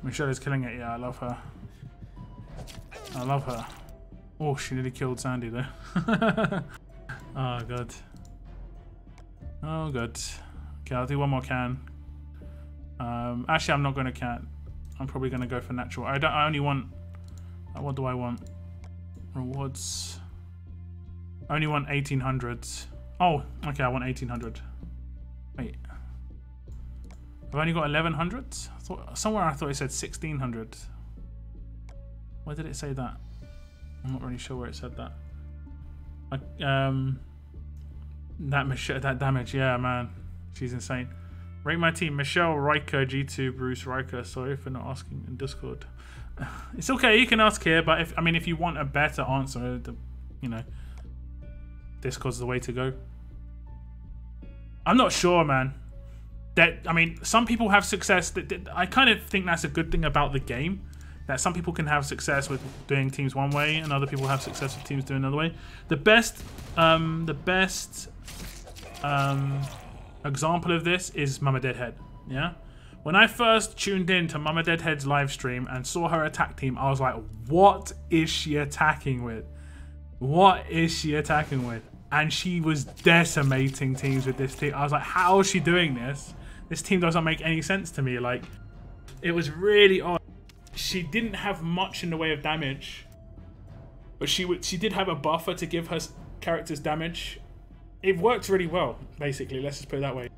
Michelle is killing it. Yeah, I love her. I love her. Oh, she nearly killed Sandy there. Oh, God. Oh, good. Okay, I'll do one more can. Actually, I'm not going to can. I'm probably going to go for natural. I only want... What do I want? Rewards. I only want 1800. Oh, okay, I want 1800. Wait. I've only got 1100? Somewhere I thought it said 1600. Where did it say that? I'm not really sure where it said that. That damage, yeah, man. She's insane. Rate my team: Michelle, Riker, G2, Bruce, Riker. Sorry for not asking in Discord. It's okay, you can ask here, but if you want a better answer, you know, Discord's the way to go. I'm not sure, man. Some people have success. I kind of think that's a good thing about the game. That some people can have success with doing teams one way, and other people have success with teams doing another way. The best example of this is Mama Deadhead. Yeah, when I first tuned in to Mama Deadhead's live stream and saw her attack team, I was like, "What is she attacking with? What is she attacking with?" And she was decimating teams with this team. I was like, "How is she doing this? This team doesn't make any sense to me." Like, it was really odd. She didn't have much in the way of damage, but she did have a buffer to give her characters damage. It worked really well, basically. Let's just put it that way.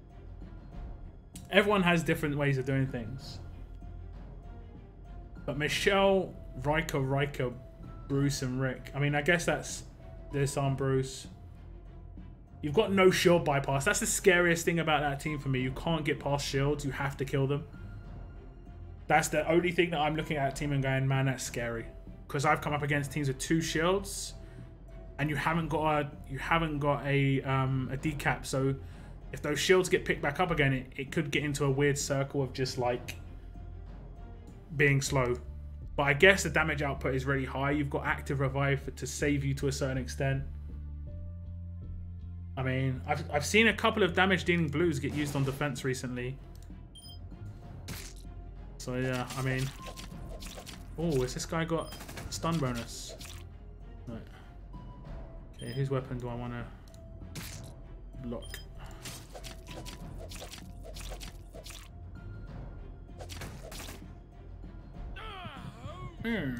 Everyone has different ways of doing things. But Michelle, Riker, Bruce, and Rick. I guess that's disarm Bruce. You've got no shield bypass. That's the scariest thing about that team for me. You can't get past shields. You have to kill them. That's the only thing that I'm looking at a team and going, man, that's scary. Because I've come up against teams with 2 shields, and you haven't got a decap. So if those shields get picked back up again, it could get into a weird circle of just like being slow. But I guess the damage output is really high. You've got active revive to save you to a certain extent. I've seen a couple of damage dealing blues get used on defense recently. So yeah, oh, has this guy got stun bonus? Right. Okay, whose weapon do I want to block? The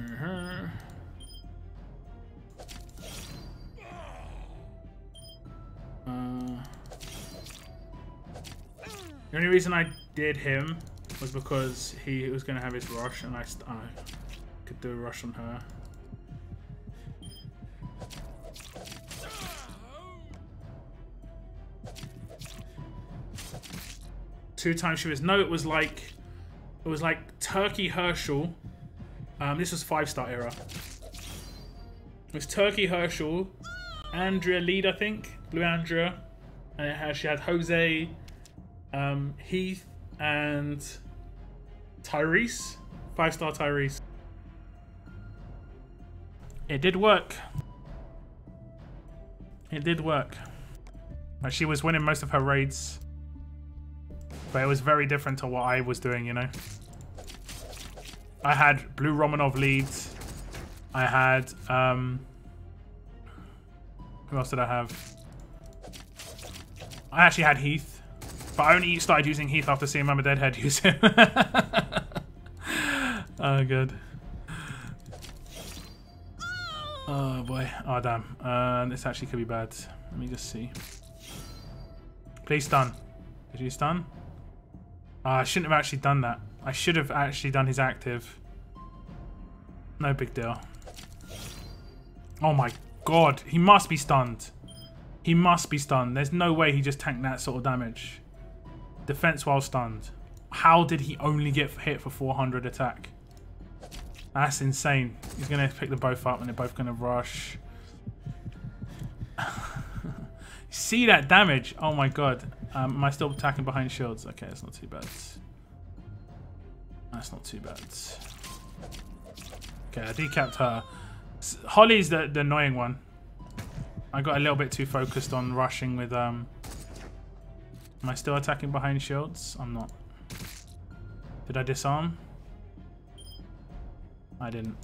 only reason I did him was because he was going to have his rush, and I could do a rush on her. Two times she was... No, it was like Turkey Herschel. This was 5-star era. It was Turkey Herschel, Andrea lead, I think, Blue Andrea, and she had Jose, Heath, and Tyrese. 5-star Tyrese. It did work. It did work. Like, she was winning most of her raids, but it was very different to what I was doing, you know. I had Blue Romanov leads. I had who else did I have? I actually had Heath, but I only started using Heath after seeing Mama Deadhead use him. Oh, good. Oh, boy. Oh, damn. This actually could be bad. Let me just see. Please stun. Did you stun? I shouldn't have actually done that. I should have actually done his active. No big deal. Oh, my God. He must be stunned. He must be stunned. There's no way he just tanked that sort of damage. Defense while stunned. How did he only get hit for 400 attack? That's insane. He's going to pick them both up and they're both going to rush. See that damage? Oh my god. Am I still attacking behind shields? Okay, that's not too bad. That's not too bad. Okay, I decapped her. Holly's the annoying one. I got a little bit too focused on rushing with... Am I still attacking behind shields? I'm not. Did I disarm? I didn't.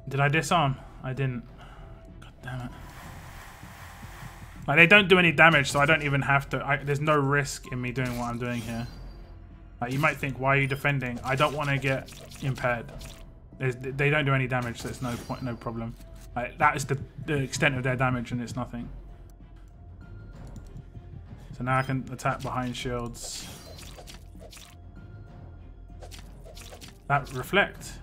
Did I disarm? I didn't. God damn it. Like, they don't do any damage, so I don't even have to... there's no risk in me doing what I'm doing here. Like, you might think, why are you defending? I don't want to get impaired. They don't do any damage, so it's no point, no problem. Like, that is the extent of their damage, and it's nothing. So now I can attack behind shields. That reflect.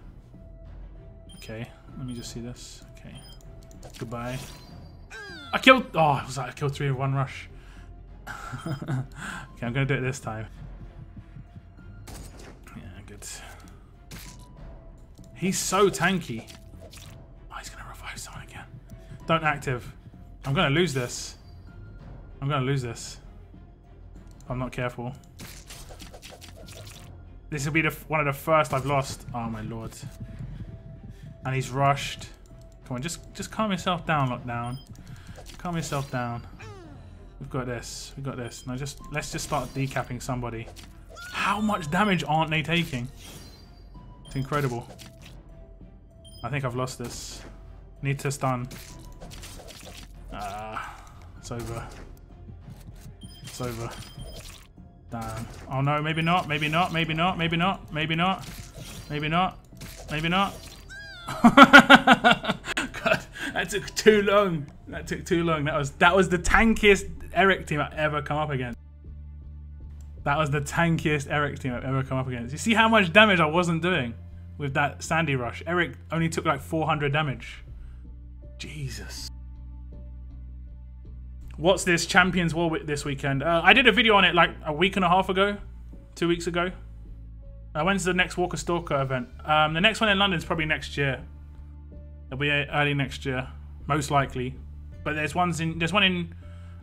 Okay, let me just see this. Okay, goodbye. I killed. Oh, it was like I killed 3 in one rush. Okay, I'm gonna do it this time. Yeah, good. He's so tanky. Oh, he's gonna revive someone again. Don't active. I'm gonna lose this. I'm gonna lose this. If I'm not careful. This will be one of the first I've lost. Oh my lord. And he's rushed. Come on, just calm yourself down, Lockdown. Calm yourself down. We've got this. We've got this. Now let's just start decapping somebody. How much damage aren't they taking? It's incredible. I think I've lost this. Need to stun. It's over. It's over. Damn. Oh no, maybe not, maybe not, maybe not, maybe not, maybe not, maybe not, maybe not. God, that took too long. That took too long. That was the tankiest Eric team I've ever come up against. That was the tankiest Eric team I've ever come up against. You see how much damage I wasn't doing with that Sandy Rush? Eric only took like 400 damage. Jesus. What's this Champions War this weekend? I did a video on it like a week and a half ago, 2 weeks ago. When's the next Walker Stalker event? The next one in London is probably next year. It'll be early next year, most likely. But there's one in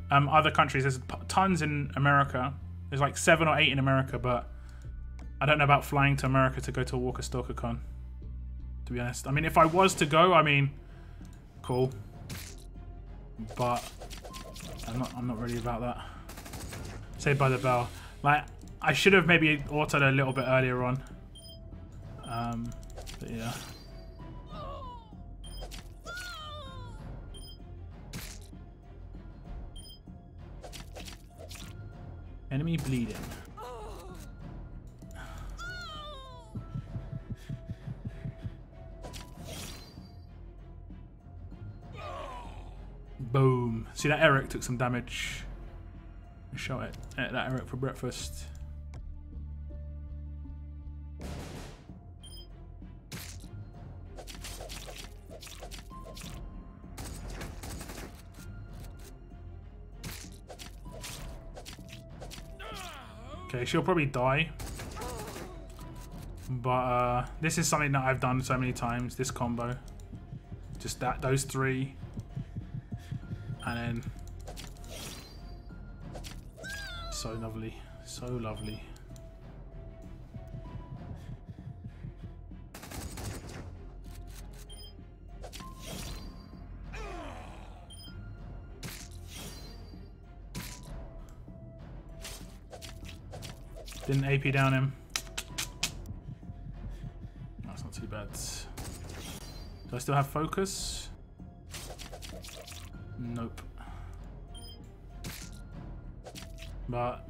other countries. There's tons in America. There's like 7 or 8 in America, but I don't know about flying to America to go to a Walker Stalker con, to be honest. I mean, if I was to go, I mean, cool. But I'm not really about that. Saved by the Bell. Like, I should have maybe autoed a little bit earlier on. But yeah. Enemy bleeding. Boom. See, that Eric took some damage. Show it. That Eric for breakfast. Okay, she'll probably die. But this is something that I've done so many times, this combo. Just those 3. And then so lovely, so lovely. Didn't AP down him. That's not too bad. Do I still have focus? Nope. But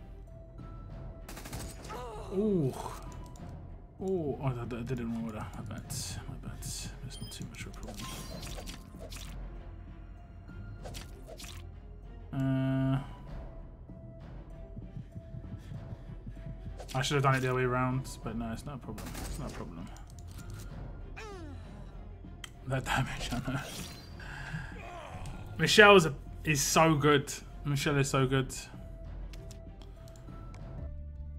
ooh, oh, I didn't order. My bad. My bad. It's not too much of a problem. I should have done it the other way around, but no, it's not a problem. It's not a problem. that damage, I know. Michelle is so good. Michelle is so good.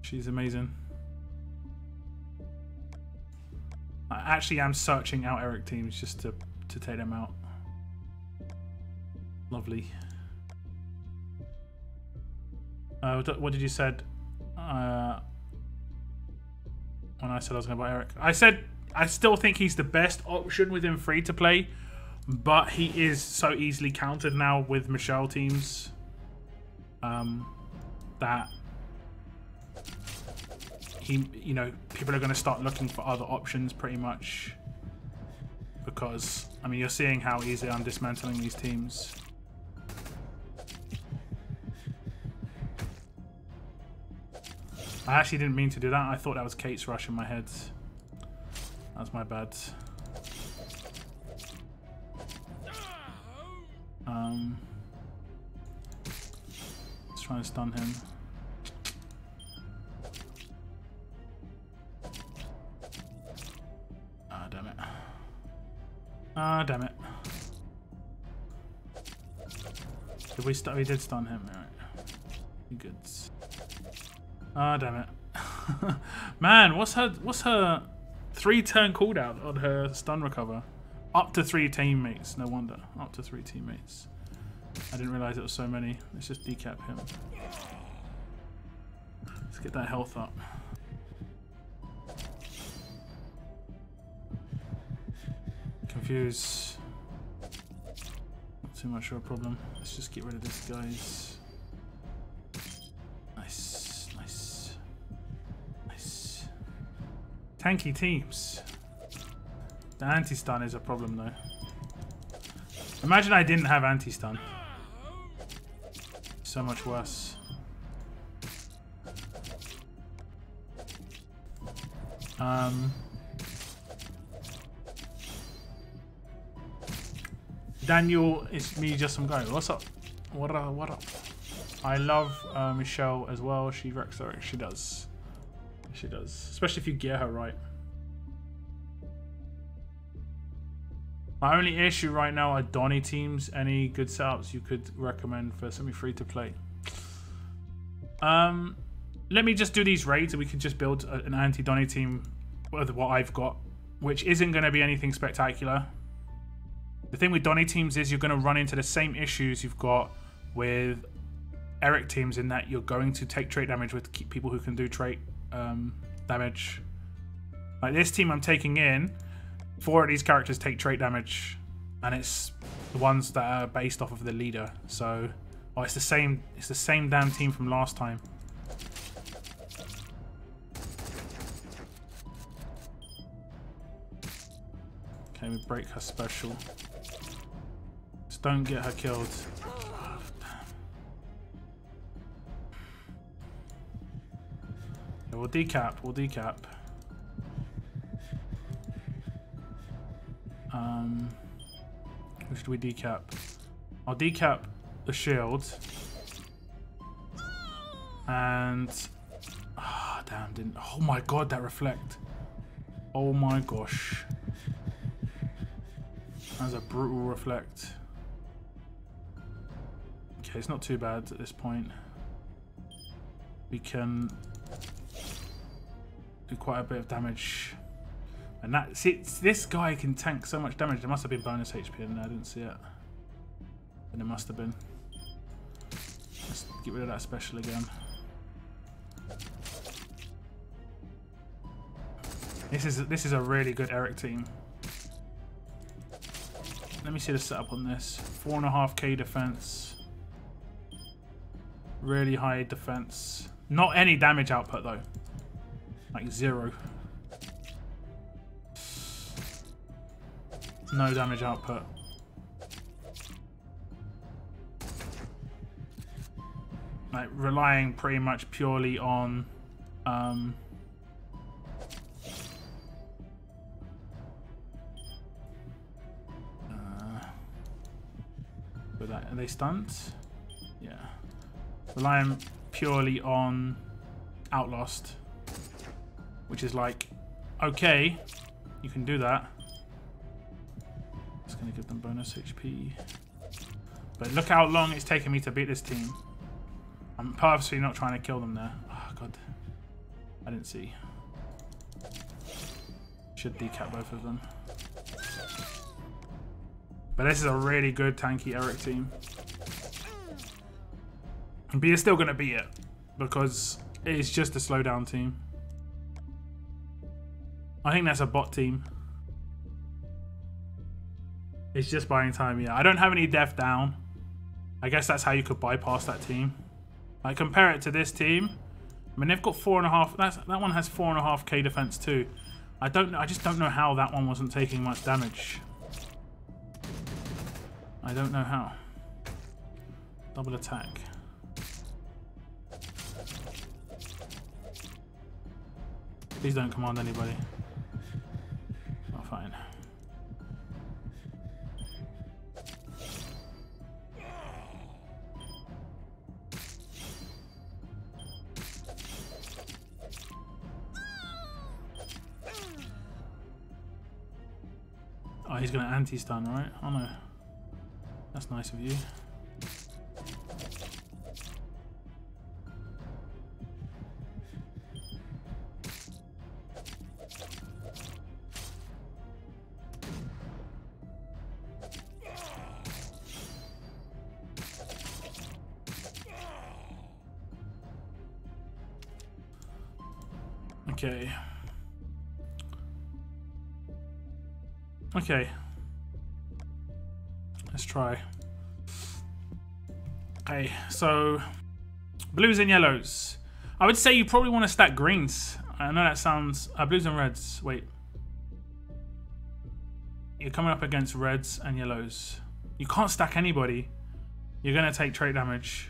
She's amazing. I actually am searching out Eric teams just to take them out. Lovely. What did you said? When I said I was going to buy Eric, I said I still think he's the best option within free to play, but he is so easily countered now with Michelle teams that you know, people are going to start looking for other options pretty much, because I mean, you're seeing how easy I'm dismantling these teams. I actually didn't mean to do that. I thought that was Kate's rush in my head. That's my bad. Let's try and stun him. Ah, damn it. Ah, damn it. Did we stun? We did stun him. All right. Good. Ah, damn it. Man, what's her 3-turn cooldown on her stun recover? Up to 3 teammates. No wonder. Up to 3 teammates. I didn't realize it was so many. Let's just decap him. Let's get that health up. Confuse. Not too much of a problem. Let's just get rid of this, guys. Nice. Nice. Nice. Tanky teams. The anti-stun is a problem, though. Imagine I didn't have anti-stun. So much worse. Daniel, it's me, just some guy. What's up? What up? What up? I love Michelle as well. She wrecks her. She does. She does. Especially if you get her right. My only issue right now are Donny teams. Any good setups you could recommend for semi-free to play? Let me just do these raids and we can just build an anti-Donny team with what I've got, which isn't going to be anything spectacular. The thing with Donny teams is you're going to run into the same issues you've got with Eric teams, in that you're going to take trait damage with people who can do trait damage. Like this team I'm taking in, 4 of these characters take trait damage, and it's the ones that are based off of the leader. So, oh, it's the same damn team from last time. Okay, we break her special. Just don't get her killed. Oh, okay, we'll decap. We'll decap. Who should we decap? I'll decap the shield. And damn, didn't. Oh my god, that reflect. Oh my gosh. That was a brutal reflect. Okay, it's not too bad at this point. We can do quite a bit of damage. And that, see, this guy can tank so much damage. There must have been bonus HP in there. I didn't see it. And it must have been. Let's get rid of that special again. This is a really good Eric team. Let me see the setup on this. 4.5k defense. Really high defense. Not any damage output though. Like 0. No damage output. Like relying pretty much purely on are they stunned? Yeah. Relying purely on Outlast, which is like, okay, you can do that, going to give them bonus HP. But look how long it's taken me to beat this team. I'm purposely not trying to kill them there. Oh, God. I didn't see. Should decap both of them. But this is a really good tanky Eric team. But you're still going to beat it. Because it's just a slowdown team. I think that's a bot team. It's just buying time, yeah. I don't have any death down. I guess that's how you could bypass that team. Like, compare it to this team. I mean, they've got 4.5. That one has 4.5k defense too. I just don't know how that one wasn't taking much damage. I don't know how. Double attack. Please don't command anybody. Oh, fine. Oh, he's going to anti-stun, right? Oh no. That's nice of you. Okay. Okay. Let's try. Okay, so blues and yellows. I would say you probably want to stack greens. I know that sounds blues and reds. Wait. You're coming up against reds and yellows. You can't stack anybody. You're gonna take trait damage.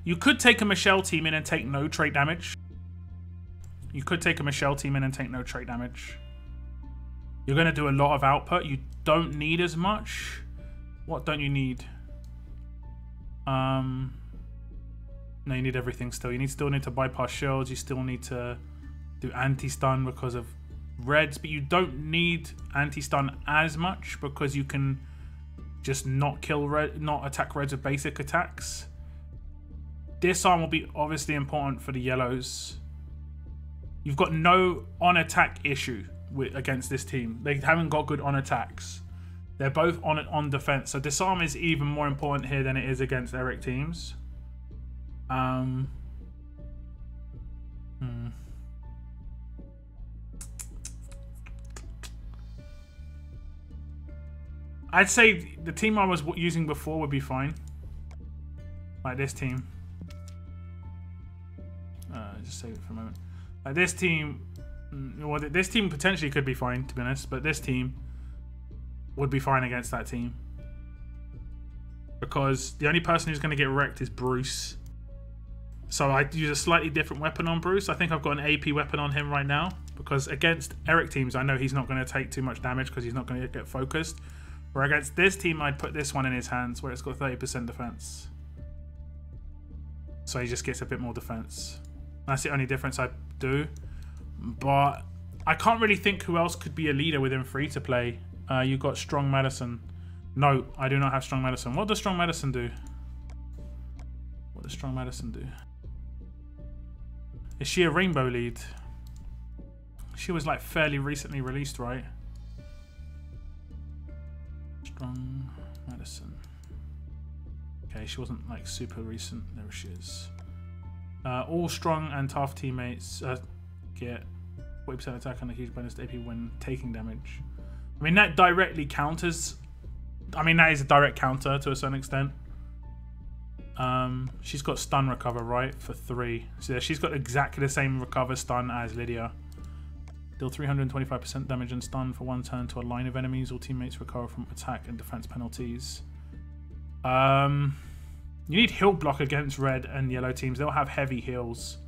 You could take a Michelle team in and take no trait damage. You could take a Michelle team in and take no trait damage. You're going to do a lot of output. You don't need as much. What don't you need? No, you need everything still. You still need to bypass shields. You still need to do anti-stun because of reds. But you don't need anti-stun as much because you can just not attack reds with basic attacks. Disarm will be obviously important for the yellows. You've got no on-attack issue against this team. They haven't got good on-attacks. They're both on defense. So disarm is even more important here than it is against Eric teams. I'd say the team I was using before would be fine. Like this team. Just save it for a moment. Like this team, well, this team potentially could be fine, to be honest, but this team would be fine against that team. Because the only person who's going to get wrecked is Bruce. So I'd use a slightly different weapon on Bruce. I think I've got an AP weapon on him right now. Because against Eric teams, I know he's not going to take too much damage because he's not going to get focused. Where against this team, I'd put this one in his hands where it's got 30% defense. So he just gets a bit more defense. That's the only difference I do. But I can't really think who else could be a leader within free to play. You've got Strong Medicine. No, I do not have Strong Medicine. What does Strong Medicine do? What does Strong Medicine do? Is she a rainbow lead? She was like fairly recently released, right? Strong Medicine. Okay, she wasn't like super recent. There she is. All strong and tough teammates get 40% attack and a huge bonus to AP when taking damage. I mean, that directly counters. I mean, that is a direct counter to a certain extent. She's got stun recover, right? For 3. So yeah, she's got exactly the same recover stun as Lydia. Deal 325% damage and stun for 1 turn to a line of enemies. All teammates recover from attack and defense penalties. You need heal block against red and yellow teams. They'll have heavy heals.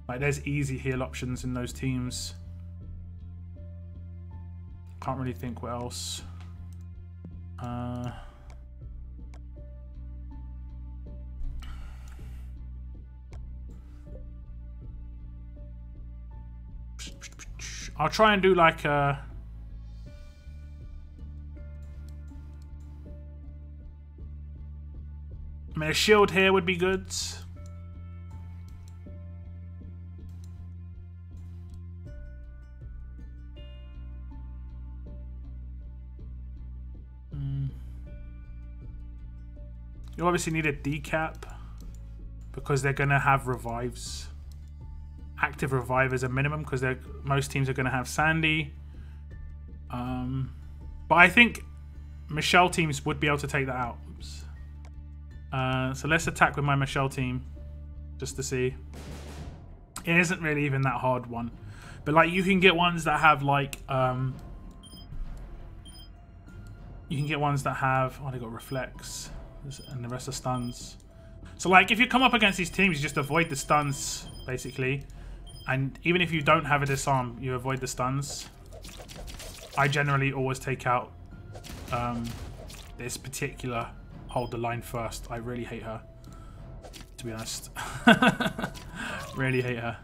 Like, there's easy heal options in those teams. Can't really think what else. I'll try and do like a... I mean, a shield here would be good. You obviously need a decap because they're going to have revives. Active revive as a minimum because most teams are going to have Sandy. But I think Michelle teams would be able to take that out. Oops. So let's attack with my Michelle team just to see. It isn't really even that hard one. But like you can get ones that have like... you can get ones that have... Oh, they got reflex. And the rest are stuns. So like if you come up against these teams, you just avoid the stuns basically, and even if you don't have a disarm, you avoid the stuns. I generally always take out this particular hold the line first. I really hate her, to be honest. Really hate her.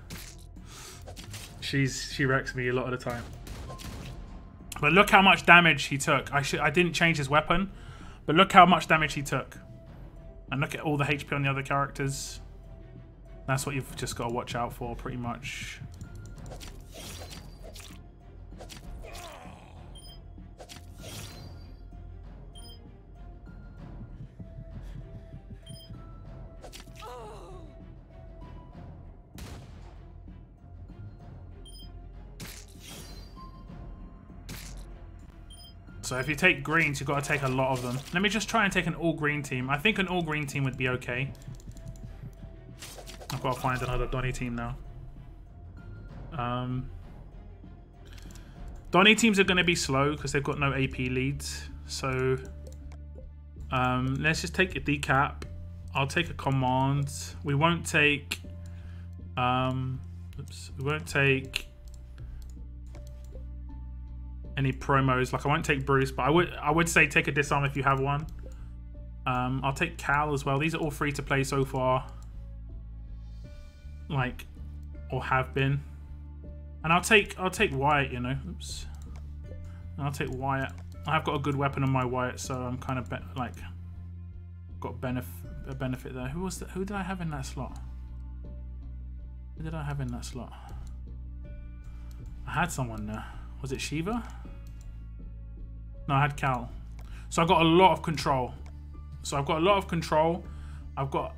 She wrecks me a lot of the time. But look how much damage he took. I didn't change his weapon. But look how much damage he took. And look at all the HP on the other characters. That's what you've just got to watch out for, pretty much. So if you take greens, you've got to take a lot of them. Let me just try and take an all-green team. I think an all-green team would be okay. I've got to find another Donny team now. Donny teams are going to be slow because they've got no AP leads. So let's just take a decap. I'll take a command. We won't take... oops. We won't take... any promos. Like I won't take Bruce, but I would say take a disarm if you have one. I'll take Cal as well. These are all free to play so far, like, or have been. And I'll take Wyatt. You know, oops. And I'll take Wyatt. I've got a good weapon on my Wyatt, so I'm kind of like got a benefit there. Who was that? Who did I have in that slot? Who did I have in that slot? I had someone there. Was it Shiva? No, I had Cal. So I've got a lot of control. I've got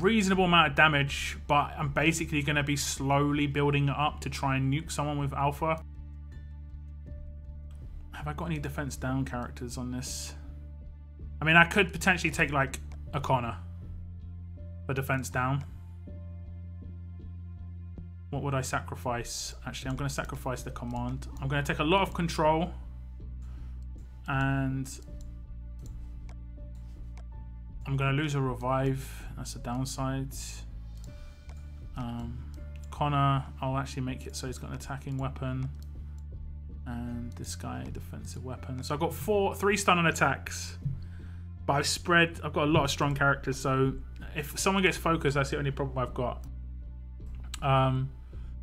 reasonable amount of damage, but I'm basically going to be slowly building it up to try and nuke someone with Alpha. Have I got any defense down characters on this? I mean, I could potentially take like a Connor for defense down. What would I sacrifice? Actually, I'm going to sacrifice the command. I'm going to take a lot of control. And I'm going to lose a revive. That's the downside. Connor, I'll actually make it so he's got an attacking weapon. And this guy, defensive weapon. So I've got 3 stun on attacks. But I've got a lot of strong characters. So if someone gets focused, that's the only problem I've got.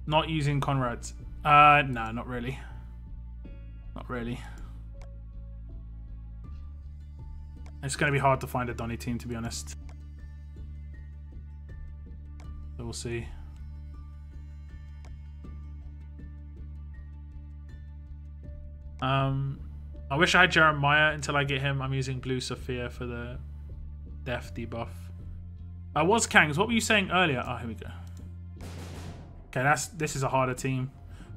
Not using Conrad's. No, not really. Not really. It's going to be hard to find a Donny team, to be honest. So we'll see. I wish I had Jeremiah until I get him. I'm using Blue Sophia for the death debuff. Was Kangs, what were you saying earlier? Oh, here we go. Okay, this is a harder team.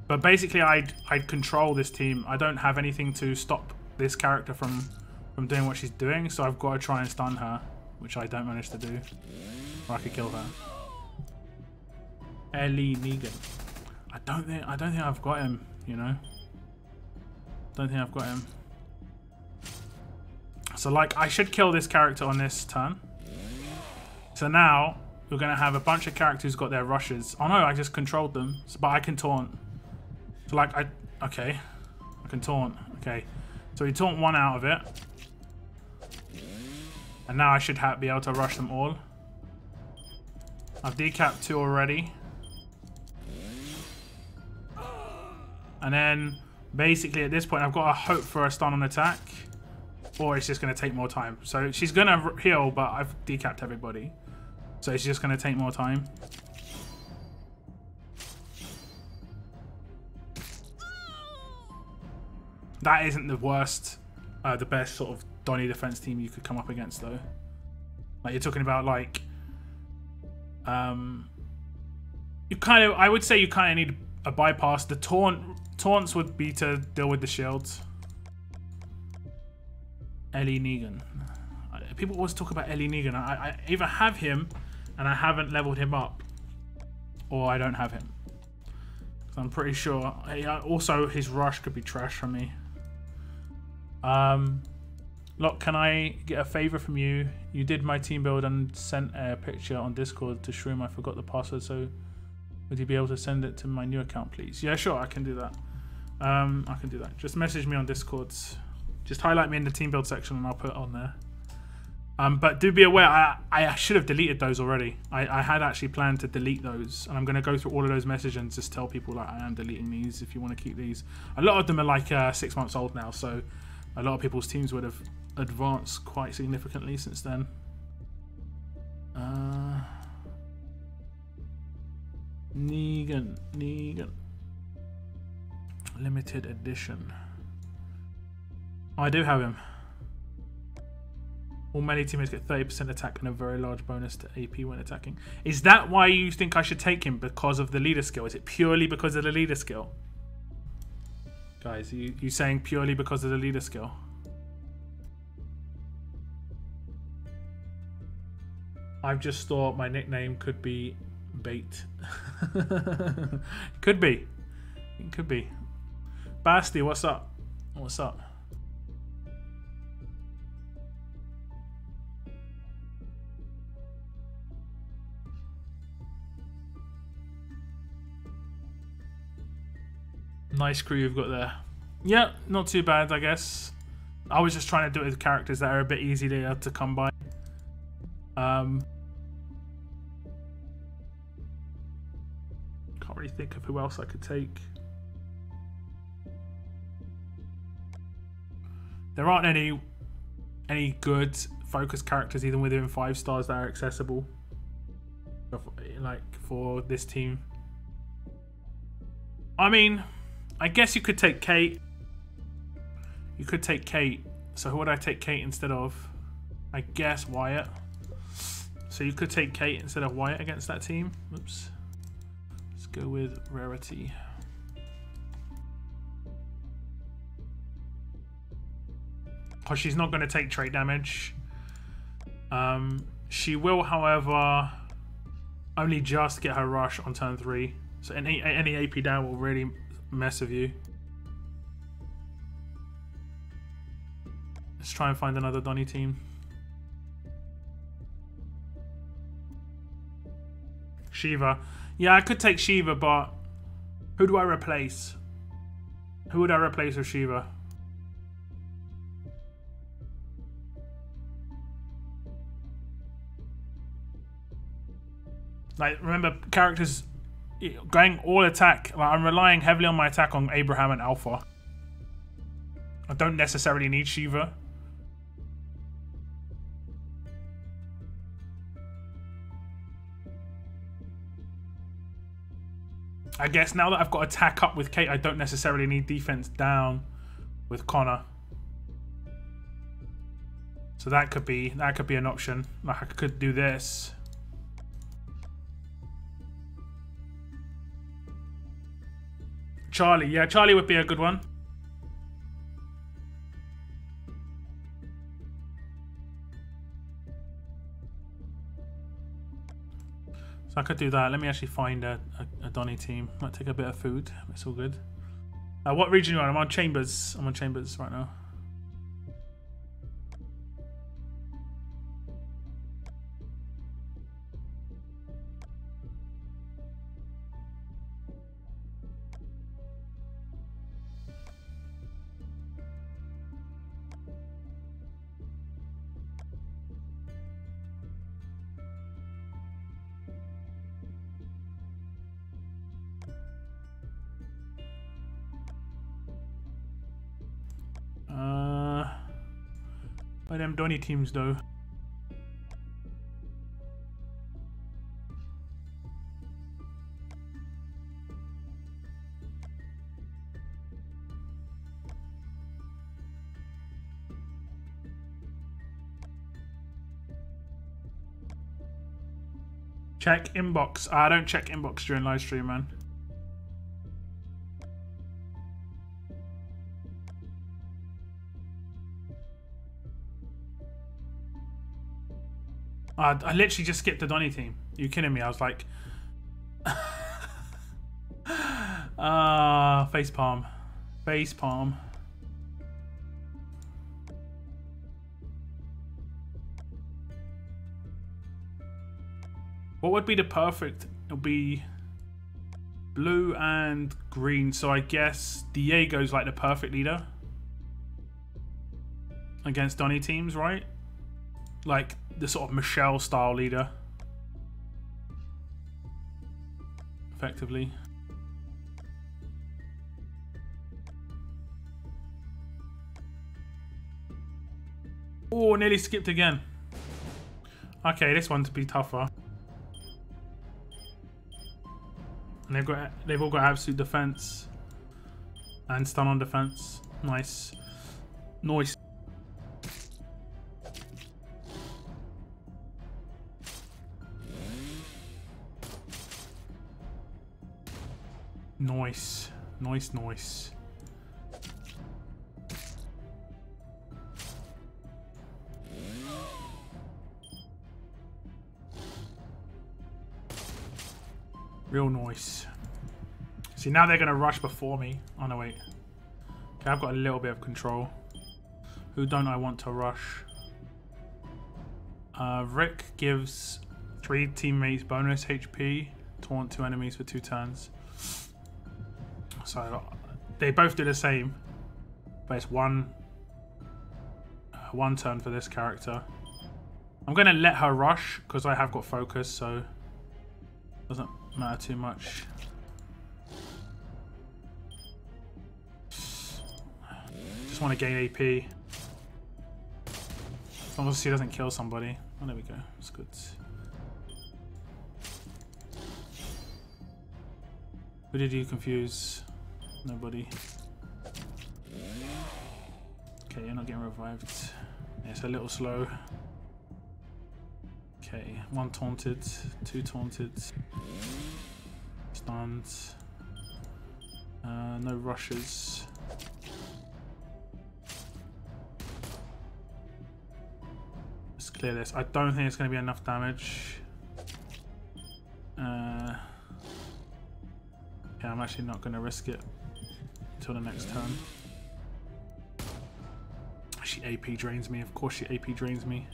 But basically, I'd control this team. I don't have anything to stop this character from doing what she's doing, so I've got to try and stun her, which I don't manage to do. Or I could kill her. Ellie Negan. I don't think I've got him, you know. Don't think I've got him. So like I should kill this character on this turn. So now we're gonna have a bunch of characters who's got their rushes. Oh no, I just controlled them. So, but I can taunt. So like I can taunt. Okay. So we taunt one out of it. And now I should be able to rush them all. I've decapped 2 already. And then basically at this point I've got to hope for a stun on attack, or it's just going to take more time. So she's going to heal, but I've decapped everybody. So it's just going to take more time. That isn't the worst, the best sort of Donny defense team you could come up against though. Like you're talking about like, you kind of, I would say you kind of need a bypass. The taunts would be to deal with the shields. Ellie Negan. People always talk about Ellie Negan. I either have him and I haven't leveled him up, or I don't have him. So I'm pretty sure. Also, his rush could be trash for me. Locke, can I get a favor from you? You did my team build and sent a picture on Discord to Shroom. I forgot the password, so would you be able to send it to my new account, please? Yeah, sure, I can do that. I can do that. Just message me on Discord. Just highlight me in the team build section and I'll put it on there. But do be aware, I should have deleted those already. I had actually planned to delete those, and I'm going to go through all of those messages and just tell people like I am deleting these if you want to keep these. A lot of them are like 6 months old now, so a lot of people's teams would have advanced quite significantly since then. Negan. Limited edition. Oh, I do have him. All melee teammates get 30% attack and a very large bonus to AP when attacking. Is that why you think I should take him? Because of the leader skill? Is it purely because of the leader skill? Guys, are you saying purely because of the leader skill? I've just thought my nickname could be Bait. Could be. It could be. Basti, what's up? What's up? Nice crew you've got there. Yeah, not too bad, I guess. I was just trying to do it with characters that are a bit easy to come by. Can't really think of who else I could take. There aren't any good focus characters even within 5 stars that are accessible, like for this team. I mean, I guess you could take Kate. You could take Kate. So who would I take Kate instead of? I guess Wyatt. So you could take Kate instead of Wyatt against that team. Oops. Let's go with Rarity. Because she's not going to take trait damage. She will, however, only just get her rush on turn 3. So any AP down will really mess with you. Let's try and find another Donny team. Shiva. Yeah, I could take Shiva, but who do I replace? Who would I replace with Shiva? Like, remember, characters going all attack. Like, I'm relying heavily on my attack on Abraham and Alpha. I don't necessarily need Shiva. I guess now that I've got attack up with Kate, I don't necessarily need defense down with Connor. So that could be an option. Like, I could do this. Charlie, yeah, Charlie would be a good one. So I could do that. Let me actually find a Donny team. Might take a bit of food. It's all good. What region are you on? I'm on Chambers. I'm on Chambers right now. By them Donny teams though. Check inbox. I don't check inbox during live stream, man. I literally just skipped the Donny team. Are you kidding me? I was like, face palm, face palm. What would be the perfect? It'll be blue and green. So I guess Diego's like the perfect leader against Donny teams, right? Like the sort of Michelle style leader. Effectively. Oh, nearly skipped again. Okay, this one to be tougher. And they've all got absolute defense and stun on defense. Nice. Nice. Nice. Nice, nice. Real nice. See, now they're going to rush before me. Oh, no, wait. Okay, I've got a little bit of control. Who don't I want to rush? Rick gives 3 teammates bonus HP. Taunt 2 enemies for 2 turns. So, they both do the same. But it's one turn for this character. I'm going to let her rush because I have got focus, so doesn't matter too much. Just want to gain AP. As long as she doesn't kill somebody. Oh, there we go. That's good. Who did you confuse? Nobody. Okay, you're not getting revived. Yeah, it's a little slow. Okay, 1 taunted, 2 taunted. Stunned. No rushes. Let's clear this. I don't think it's going to be enough damage. Yeah, I'm actually not going to risk it until the next turn. She AP drains me. Of course she AP drains me.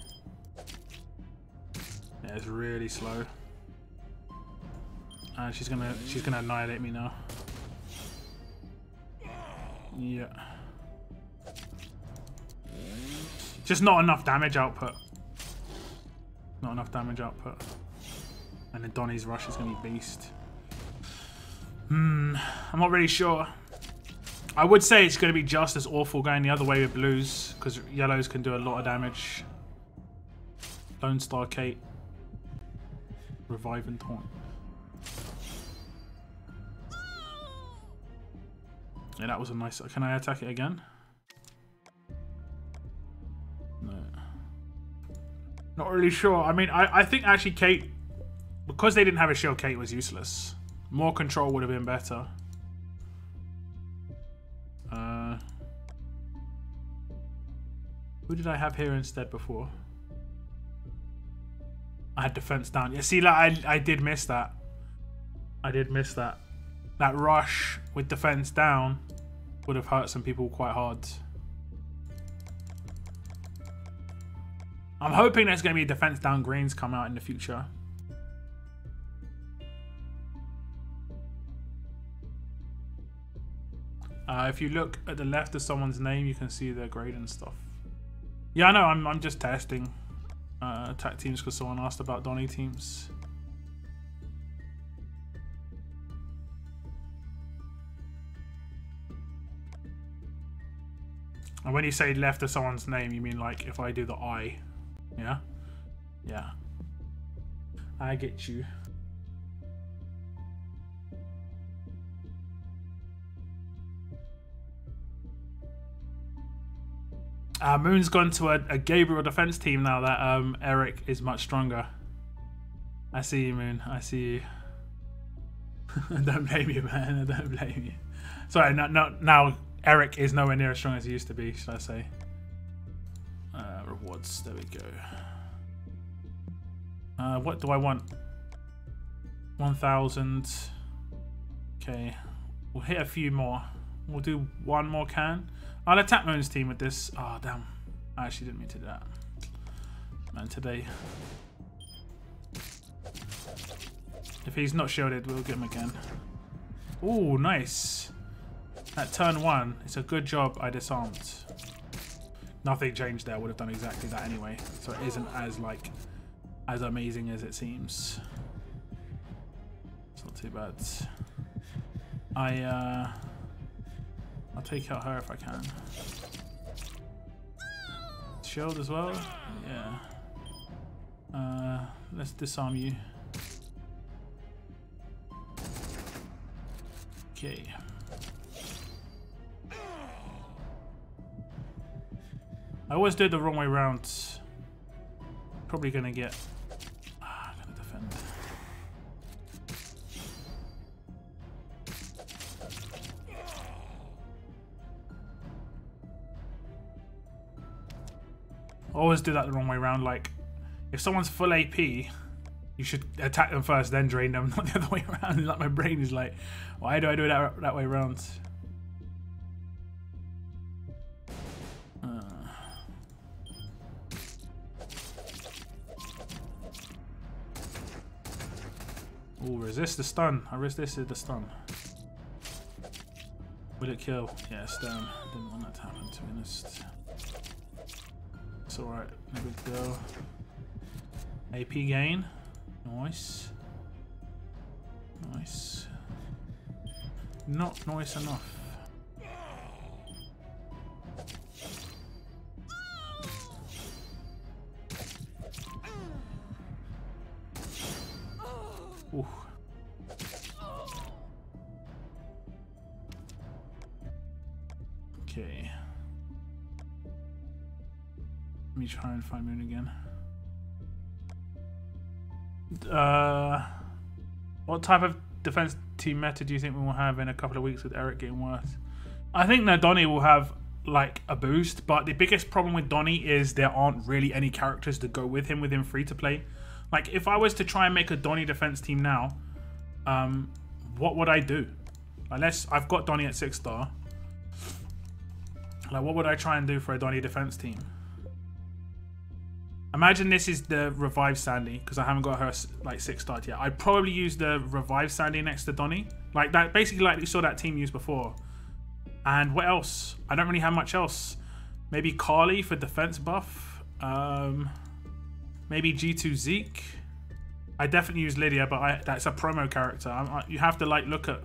Yeah, it's really slow. And she's gonna annihilate me now. Yeah. Just not enough damage output. Not enough damage output. And then Donny's rush is gonna be beast. I'm not really sure. I would say it's gonna be just as awful going the other way with blues, because yellows can do a lot of damage. Lone Star Kate. Revive and taunt. Yeah, that was a nice... Can I attack it again? No. Not really sure. I mean, I think actually Kate... Because they didn't have a shield, Kate was useless. More control would have been better. Who did I have here instead before? I had defense down. Yeah, see, like, I did miss that. I did miss that. That rush with defense down would have hurt some people quite hard. I'm hoping there's going to be defense down greens come out in the future. If you look at the left of someone's name, you can see their grade and stuff. Yeah, I know. I'm just testing attack teams because someone asked about Donny teams. And when you say left of someone's name, you mean like if I do the I, yeah? Yeah. I get you. Moon's gone to a Gabriel defense team now that Eric is much stronger. I see you, Moon. I see you. Don't blame you, man. I don't blame you. Sorry, now Eric is nowhere near as strong as he used to be, should I say. Rewards. There we go. What do I want? 1,000. Okay. We'll hit a few more. We'll do one more can. I'll attack Moon's team with this. Oh, damn. I actually didn't mean to do that. Man, today. If he's not shielded, we'll get him again. Ooh, nice. At turn 1, it's a good job I disarmed. Nothing changed there. I would have done exactly that anyway. So it isn't as amazing as it seems. It's not too bad. I'll take out her if I can. Shield as well? Yeah. Let's disarm you. Okay. I always do it the wrong way around. Probably gonna get... I'm gonna defend. I always do that the wrong way around. Like, if someone's full AP, you should attack them first, then drain them, not the other way around. Like, my brain is like, why do I do it that way around? Oh, resist the stun. I resisted the stun. Will it kill? Yes, damn. Didn't want that to happen, to be honest. It's alright. No big deal. AP gain. Nice. Nice. Not nice enough. Ooh. Okay. Let me try and find Moon again. What type of defense team meta do you think we will have in a couple of weeks with Eric getting worse? I think that Donnie will have like a boost, but the biggest problem with Donnie is there aren't really any characters to go with him within free to play. Like, if I was to try and make a Donnie defense team now, what would I do? Unless I've got Donnie at 6-star. Like, what would I try and do for a Donnie defense team? Imagine this is the Revive Sandy, because I haven't got her like 6-star yet. I'd probably use the Revive Sandy next to Donnie. Like that, basically like you saw that team use before. And what else? I don't really have much else. Maybe Carly for defense buff. Maybe G2 Zeke. I definitely use Lydia, but that's a promo character. You have to like look at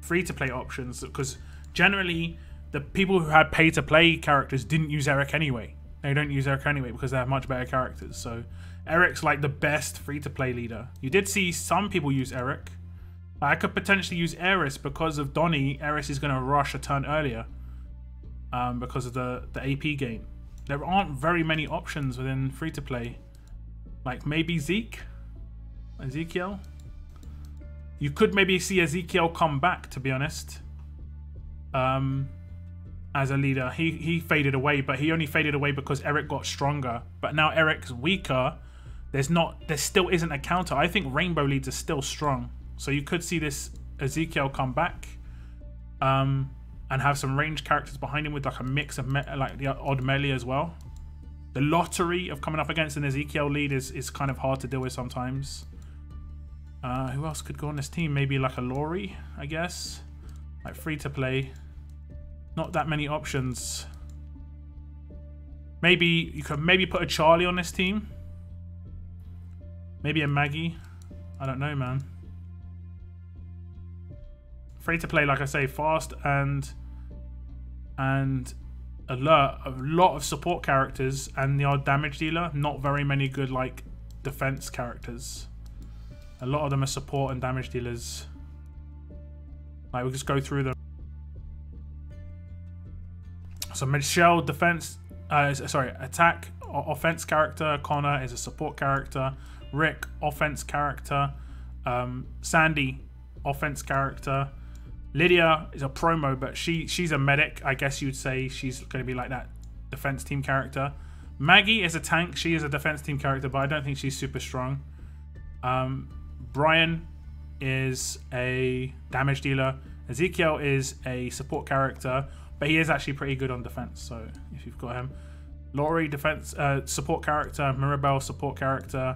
free-to-play options, because generally the people who had pay-to-play characters didn't use Eric anyway. They don't use Eric anyway because they have much better characters. So Eric's like the best free-to-play leader. You did see some people use Eric. I could potentially use Eris because of Donnie. Eris is going to rush a turn earlier because of the AP game. There aren't very many options within free-to-play. Like maybe Zeke? Ezekiel? You could maybe see Ezekiel come back, to be honest. As a leader. He faded away, but he only faded away because Eric got stronger. But now Eric's weaker. There still isn't a counter. I think Rainbow leads are still strong. So you could see this Ezekiel come back. And have some ranged characters behind him with like a mix of like the odd melee as well. The lottery of coming up against an Ezekiel lead is kind of hard to deal with sometimes. Who else could go on this team? Maybe like a Laurie, I guess. Like free to play. Not that many options. Maybe you could put a Charlie on this team. Maybe a Maggie. I don't know, man. Free to play, like I say, fast and alert, a lot of support characters and the odd damage dealer. Not very many good like defense characters. A lot of them are support and damage dealers. Like, we'll just go through them. So Michelle, defense, attack, offense character. Connor is a support character. Rick, offense character. Sandy, offense character. Lydia is a promo, but she's a medic. I guess you'd say she's going to be like that defense team character. Maggie is a tank. She is a defense team character, but I don't think she's super strong. Brian is a damage dealer. Ezekiel is a support character, but he is actually pretty good on defense, so if you've got him. Laurie, defense support character. Mirabelle, support character.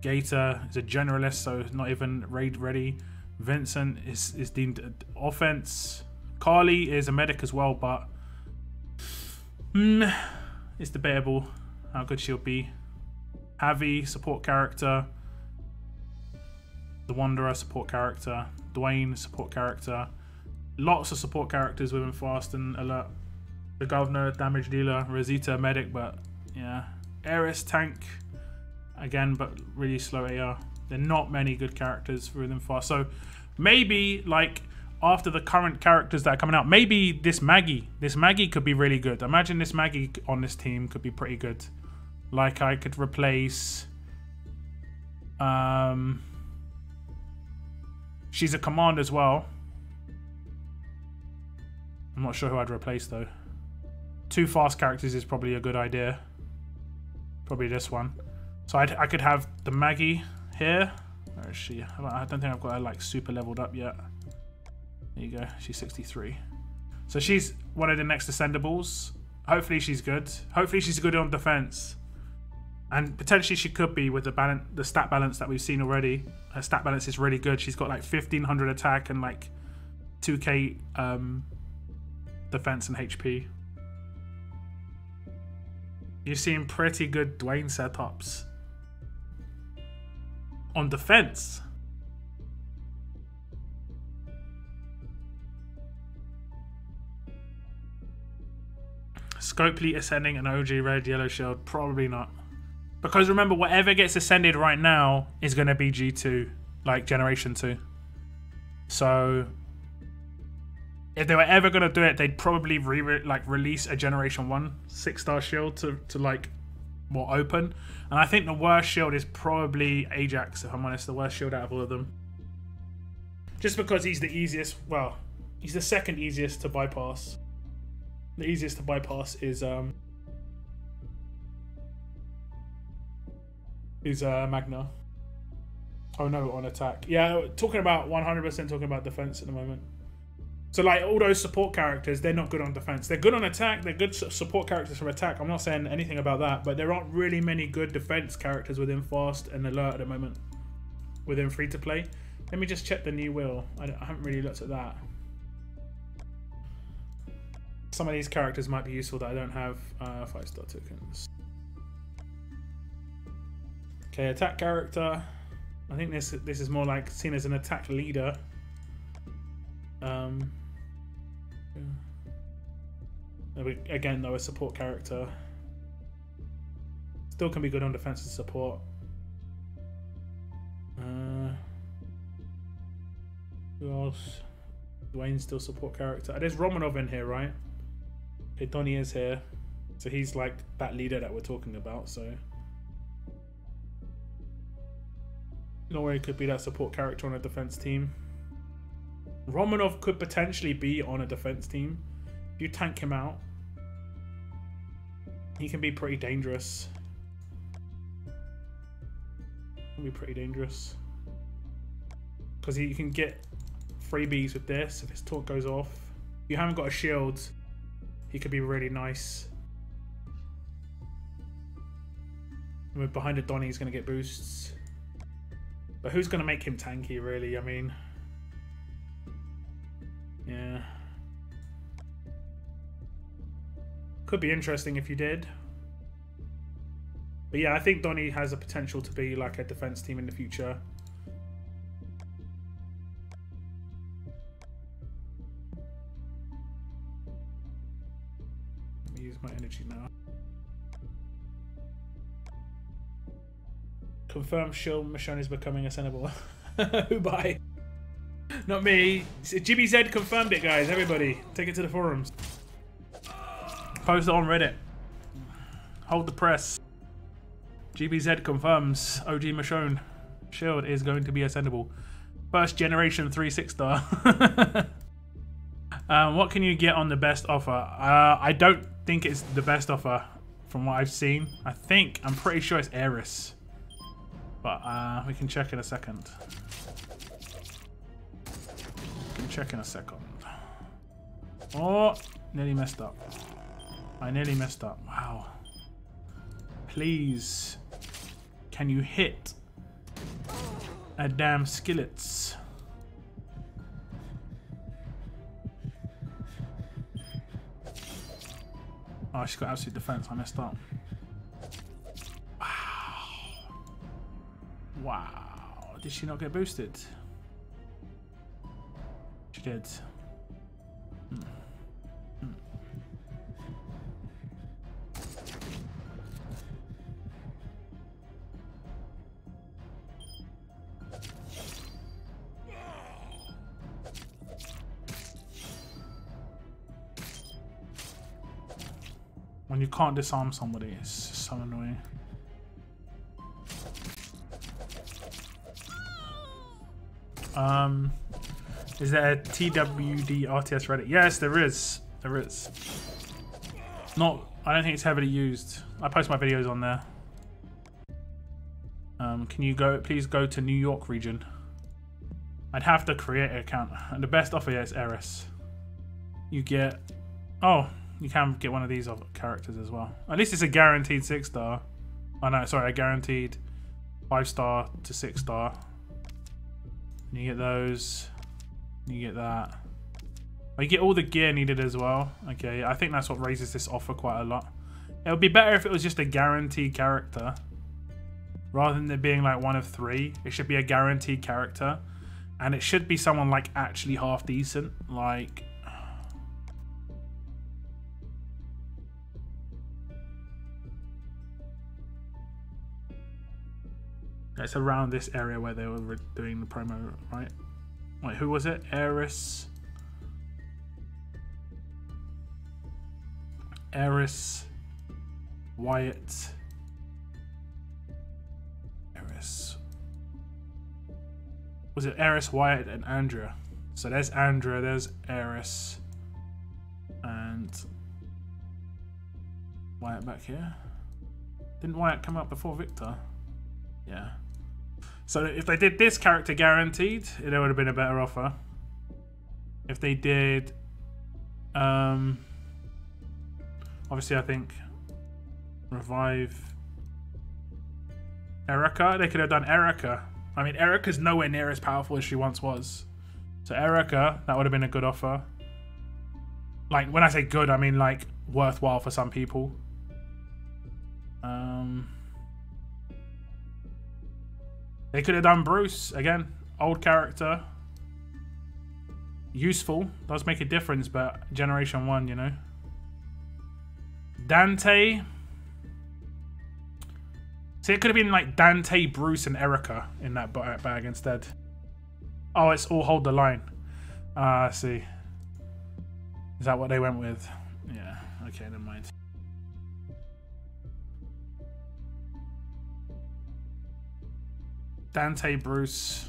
Gator is a generalist, so not even raid ready. Vincent is deemed offense. Carly is a medic as well, but it's debatable how good she'll be. Javi, support character. The Wanderer, support character. Dwayne, support character. Lots of support characters within Fast and Alert. The Governor, damage dealer. Rosita, medic, but yeah. Eris, tank. Again, but really slow AR. There are not many good characters within Fast. So maybe, like, after the current characters that are coming out, maybe this Maggie could be really good. Imagine this Maggie on this team could be pretty good. Like, I could replace... she's a command as well. I'm not sure who I'd replace though. 2 fast characters is probably a good idea. Probably this one. So I could have the Maggie here. Where is she? I don't think I've got her like super leveled up yet. There you go. She's 63. So she's one of the next ascendables. Hopefully she's good. Hopefully she's good on defense. And potentially she could be with the stat balance that we've seen already. Her stat balance is really good. She's got like 1500 attack and like 2k defense and HP. You've seen pretty good Dwayne setups on defense. Scopely ascending an OG red yellow shield, probably not. Because remember, whatever gets ascended right now is going to be G2, like Generation 2. So, if they were ever going to do it, they'd probably release a Generation 1 6-star shield to like more open. And I think the worst shield is probably Ajax, if I'm honest, the worst shield out of all of them. Just because he's the easiest, well, he's the second easiest to bypass. The easiest to bypass is Magna. Oh no, on attack. Yeah, talking about 100% talking about defense at the moment. So like all those support characters, they're not good on defense. They're good on attack. They're good support characters for attack. I'm not saying anything about that, but there aren't really many good defense characters within Fast and Alert at the moment. Within free to play. Let me just check the new wheel. I haven't really looked at that. Some of these characters might be useful that I don't have 5-star tokens. Okay, attack character. I think this is more like seen as an attack leader. Again, though, a support character. Still can be good on defense and support. Who else? Dwayne's still support character. There's Romanov in here, right? Okay, Donnie is here. So he's like that leader that we're talking about, so... Norway could be that support character on a defense team. Romanov could potentially be on a defense team. If you tank him out, he can be pretty dangerous. Can be pretty dangerous. Because you can get freebies with this if his talk goes off. If you haven't got a shield, he could be really nice. And with behind a Donnie, he's going to get boosts. But who's going to make him tanky, really? I mean... Yeah. Could be interesting if you did. But yeah, I think Donnie has a potential to be like a defense team in the future. Let me use my energy now. Confirm shield Michonne is becoming ascendable. Who by? Not me. Jimmy Z confirmed it, guys. Everybody, take it to the forums. Post it on Reddit. Hold the press. GBZ confirms OG Michonne shield is going to be ascendable. First generation 3/6 star. What can you get on the best offer? I don't think it's the best offer from what I've seen. I'm pretty sure it's Heiress. But we can check in a second. Oh, nearly messed up. I nearly messed up. Wow. Please. Can you hit a damn skillets? Oh, she's got absolute defense. I messed up. Wow. Wow. Did she not get boosted? She did. When you can't disarm somebody, it's just so annoying. Is there a TWD RTS Reddit? Yes, there is. There is. Not. I don't think it's heavily used. I post my videos on there. Can you please go to New York region? I'd have to create an account. And the best offer, yeah, is Heiress. You get. Oh. You can get one of these characters as well. At least it's a guaranteed 6-star. Oh no, sorry, a guaranteed 5-star to 6-star. And you get those. You get that. Oh, you get all the gear needed as well. Okay, I think that's what raises this offer quite a lot. It would be better if it was just a guaranteed character. Rather than it being like one of 3. It should be a guaranteed character. And it should be someone like actually half decent. Like... It's around this area where they were doing the promo, right? Wait, who was it? Heiress. Wyatt. Heiress. Was it Heiress, Wyatt, and Andrea? So there's Andrea, there's Heiress. And Wyatt back here. Didn't Wyatt come up before Victor? Yeah. So if they did this character guaranteed, it would have been a better offer. If they did, obviously I think revive Erica. They could have done Erica. I mean, Erica's nowhere near as powerful as she once was. So Erica, that would have been a good offer. Like when I say good, I mean like worthwhile for some people. They could have done Bruce again, old character, useful, does make a difference, but Generation 1, you know. Dante. See, it could have been like Dante, Bruce, and Erica in that bag instead. Oh, it's all hold the line. I see. Is that what they went with? Yeah. Okay, never mind. Dante, Bruce,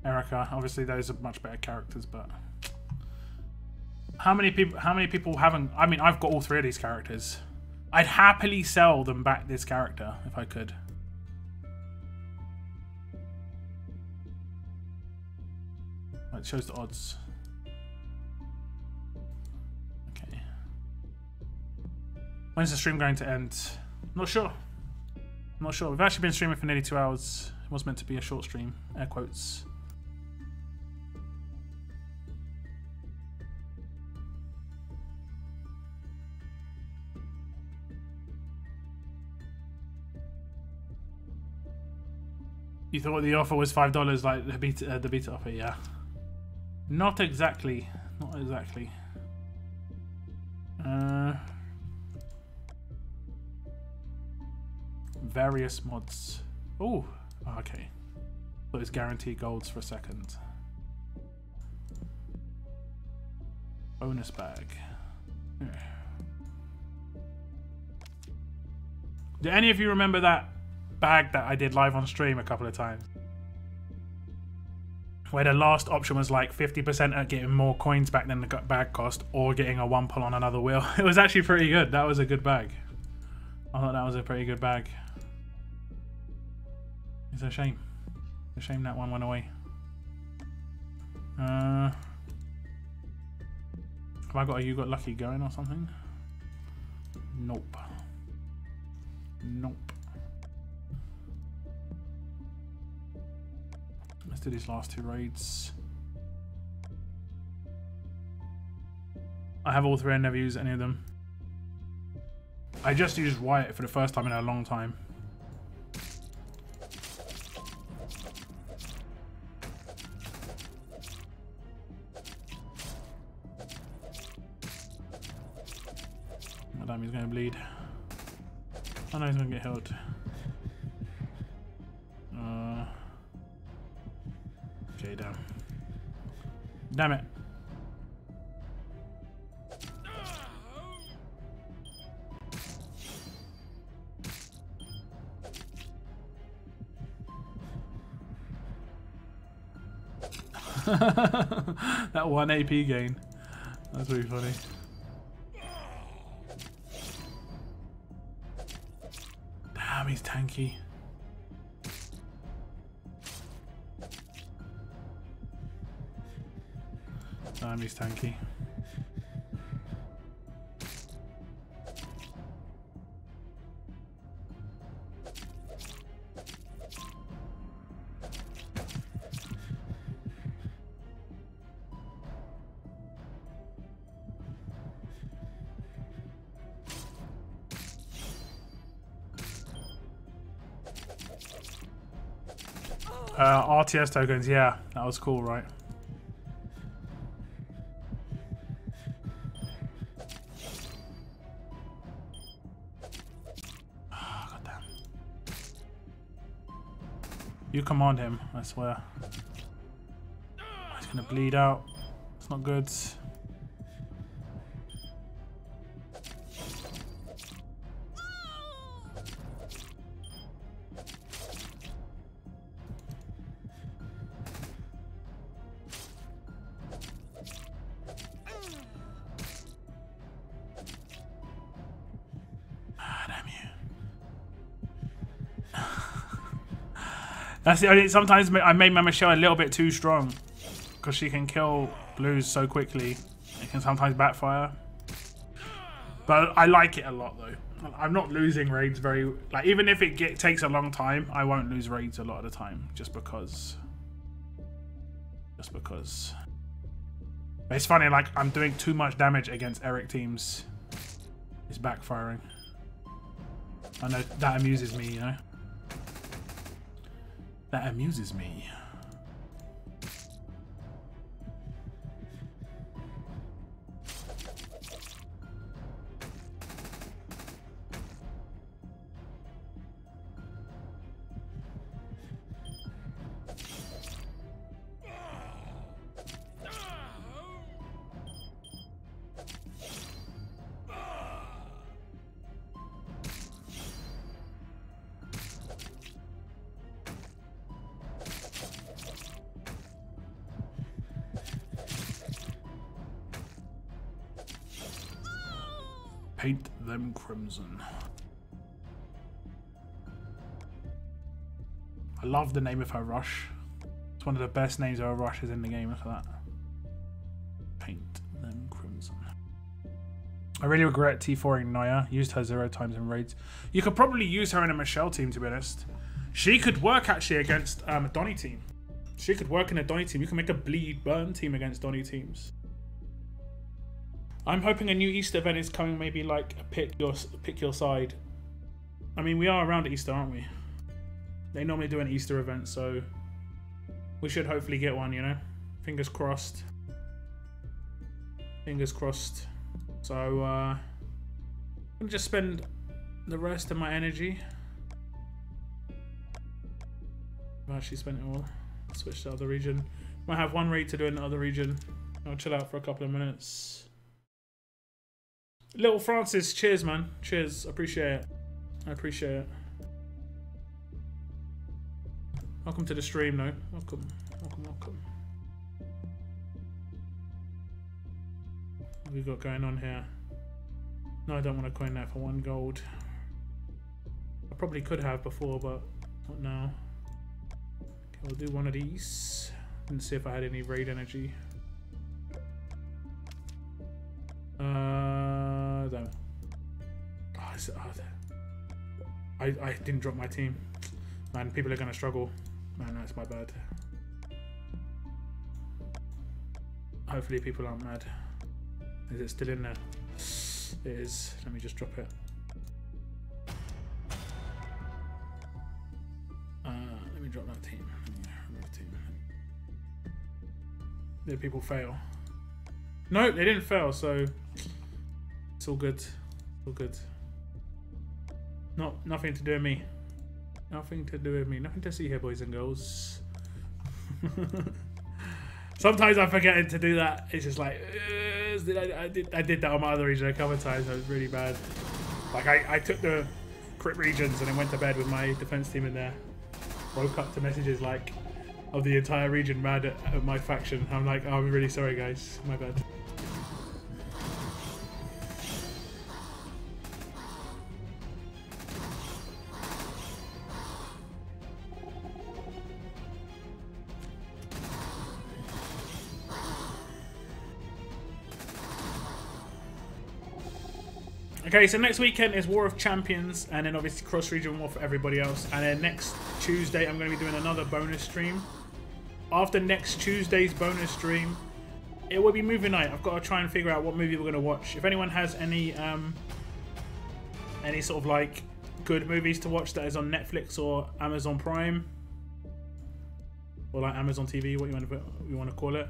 Erica. Obviously, those are much better characters, but how many people haven't? I mean, I've got all 3 of these characters. I'd happily sell them back this character if I could. It shows the odds. Okay. When's the stream going to end? Not sure. I'm not sure. We've actually been streaming for nearly 2 hours. It was meant to be a short stream. Air quotes. You thought the offer was $5 like the beta offer? Yeah. Not exactly. Not exactly. Various mods. Oh, okay. Thought it was guaranteed golds for a second. Bonus bag. Do any of you remember that bag that I did live on stream a couple of times? Where the last option was like 50% at getting more coins back than the bag cost, or getting a 1 pull on another wheel. It was actually pretty good. That was a good bag. I thought that was a pretty good bag. It's a shame. It's a shame that one went away. Have I got a You Got Lucky going or something? Nope. Nope. Let's do these last 2 raids. I have all 3. I never use any of them. I just used Wyatt for the first time in a long time. Oh, damn, he's going to bleed. I know he's going to get healed. Okay, damn. Damn it. That 1 AP gain. That's really funny. Damn, he's tanky. Damn, he's tanky. RTS tokens, yeah, that was cool, right? Oh, God damn. You command him, I swear. He's gonna bleed out. It's not good. That's the only, sometimes I made my Michelle a little bit too strong because she can kill blues so quickly. It can sometimes backfire. But I like it a lot though. I'm not losing raids very, like, even if it takes a long time, I won't lose raids a lot of the time just because. But it's funny, like, I'm doing too much damage against Eric teams. It's backfiring. I know that amuses me, you know. That amuses me. Paint them crimson. I love the name of her rush. It's one of the best names of her rushes in the game. Look at that. Paint them crimson. I really regret T4ing Naya. Used her 0 times in raids. You could probably use her in a Michelle team, to be honest. She could work actually against a Donny team. She could work in a Donny team. You can make a bleed burn team against Donny teams. I'm hoping a new Easter event is coming, maybe like a pick your side. I mean, we are around Easter, aren't we? They normally do an Easter event, so we should hopefully get one, you know? Fingers crossed. Fingers crossed. So, I'm gonna just spend the rest of my energy I've actually spent it all. Switch to the other region. Might have one raid to do in the other region. I'll chill out for a couple of minutes. Little Francis, cheers, man. Cheers. Appreciate it. I appreciate it. Welcome to the stream, though. Welcome. Welcome, welcome. What have we got going on here? No, I don't want to coin that for 1 gold. I probably could have before, but not now. Okay, we'll do one of these. Didn't see if I had any raid energy. Damn. Oh, is it, I didn't drop my team. Man, people are gonna struggle. Man, that's my bad. Hopefully people aren't mad. Is it still in there? It is. Let me just drop it. Let me drop that team. Let me remove team. Did people fail? No, they didn't fail, so it's all good. It's all good. Nothing to do with me. Nothing to do with me. Nothing to see here, boys and girls. Sometimes I forget to do that. It's just like I did that on my other region a couple of times. It was really bad. Like I took the crit regions and then went to bed with my defense team in there. Woke up to messages like of the entire region mad at my faction. I'm like, oh, I'm really sorry, guys. My bad. Okay, so next weekend is War of Champions, and then obviously cross-region war for everybody else. And then next Tuesday, I'm going to be doing another bonus stream. After next Tuesday's bonus stream, it will be movie night. I've got to try and figure out what movie we're going to watch. If anyone has any sort of like good movies to watch that is on Netflix or Amazon Prime, or like Amazon TV, what you want to call it,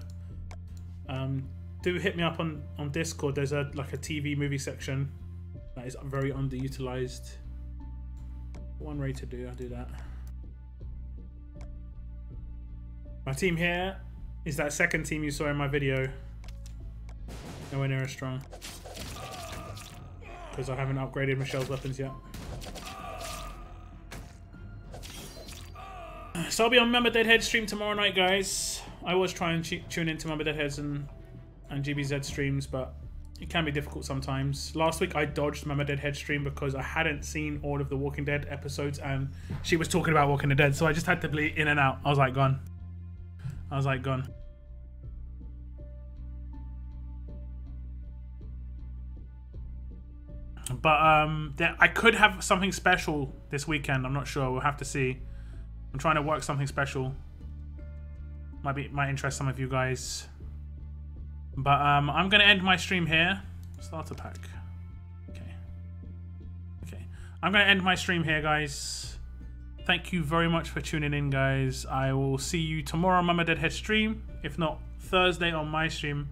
do hit me up on Discord. There's like a TV movie section that is very underutilized. One way to do, I'll do that. My team here is that second team you saw in my video. Nowhere near as strong. Because I haven't upgraded Michelle's weapons yet. So I'll be on Mama Deadhead stream tomorrow night, guys. I always try and tune into Mama Deadhead's and GBZ streams, but it can be difficult sometimes. Last week I dodged Mama Deadhead stream because I hadn't seen all of the Walking Dead episodes and she was talking about Walking the Dead, so I just had to be in and out. I was like gone. But I could have something special this weekend. I'm not sure. We'll have to see. I'm trying to work something special. Might interest some of you guys. But I'm going to end my stream here. Starter pack. Okay. I'm going to end my stream here, guys. Thank you very much for tuning in, guys. I will see you tomorrow on Mama Deadhead stream. If not, Thursday on my stream.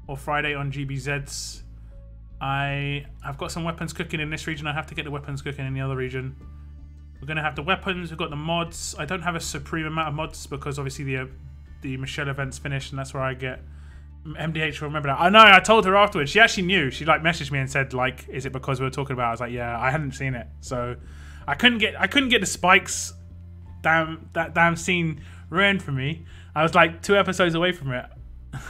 Or Friday on GBZ's. I've got some weapons cooking in this region. I have to get the weapons cooking in the other region. We're going to have the weapons. We've got the mods. I don't have a supreme amount of mods because obviously the Michelle event's finished and that's where I get... MDH will remember that. I know, I told her afterwards. She actually knew. She like messaged me and said like, is it because we were talking about it? I was like, yeah, I hadn't seen it. So I couldn't get the spikes. That damn scene ruined for me. I was like 2 episodes away from it.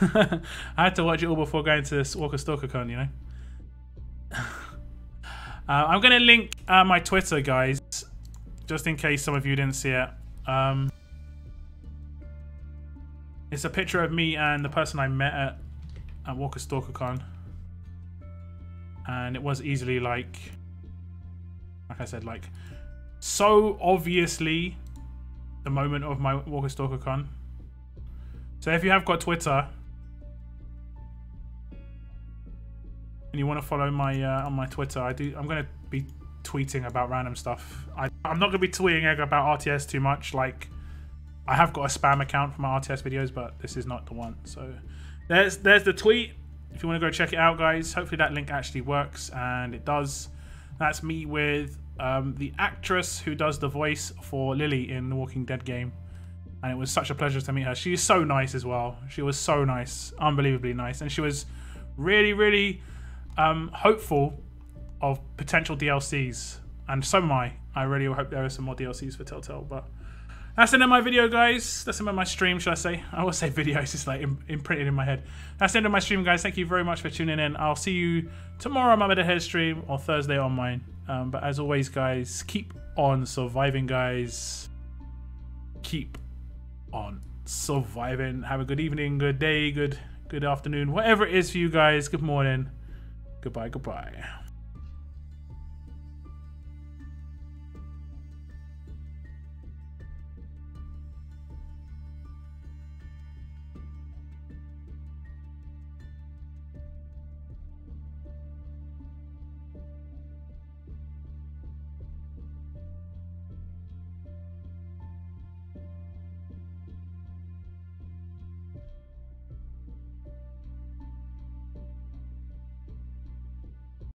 I had to watch it all before going to Walker StalkerCon, you know. I'm gonna link my Twitter, guys, just in case some of you didn't see it. It's a picture of me and the person I met at Walker StalkerCon. And it was easily like I said, like, so obviously the moment of my Walker StalkerCon. So if you have got Twitter and you want to follow my on my Twitter, I'm going to be tweeting about random stuff. I'm not going to be tweeting about RTS too much, like... I have got a spam account for my RTS videos, but this is not the one. So there's the tweet. If you want to go check it out, guys. Hopefully that link actually works, and it does. That's me with the actress who does the voice for Lily in the Walking Dead game. and it was such a pleasure to meet her. She is so nice as well. She was so nice, unbelievably nice, and she was really, really hopeful of potential DLCs, and so am I. I really hope there are some more DLCs for Telltale. But that's the end of my video, guys. That's the end of my stream, should I say? I always say video, it's just like imprinted in my head. That's the end of my stream, guys. Thank you very much for tuning in. I'll see you tomorrow on my Meta Head stream, or Thursday on mine. But as always, guys, keep on surviving, guys. Keep on surviving. Have a good evening, good day, good afternoon, whatever it is for you guys. Good morning. Goodbye.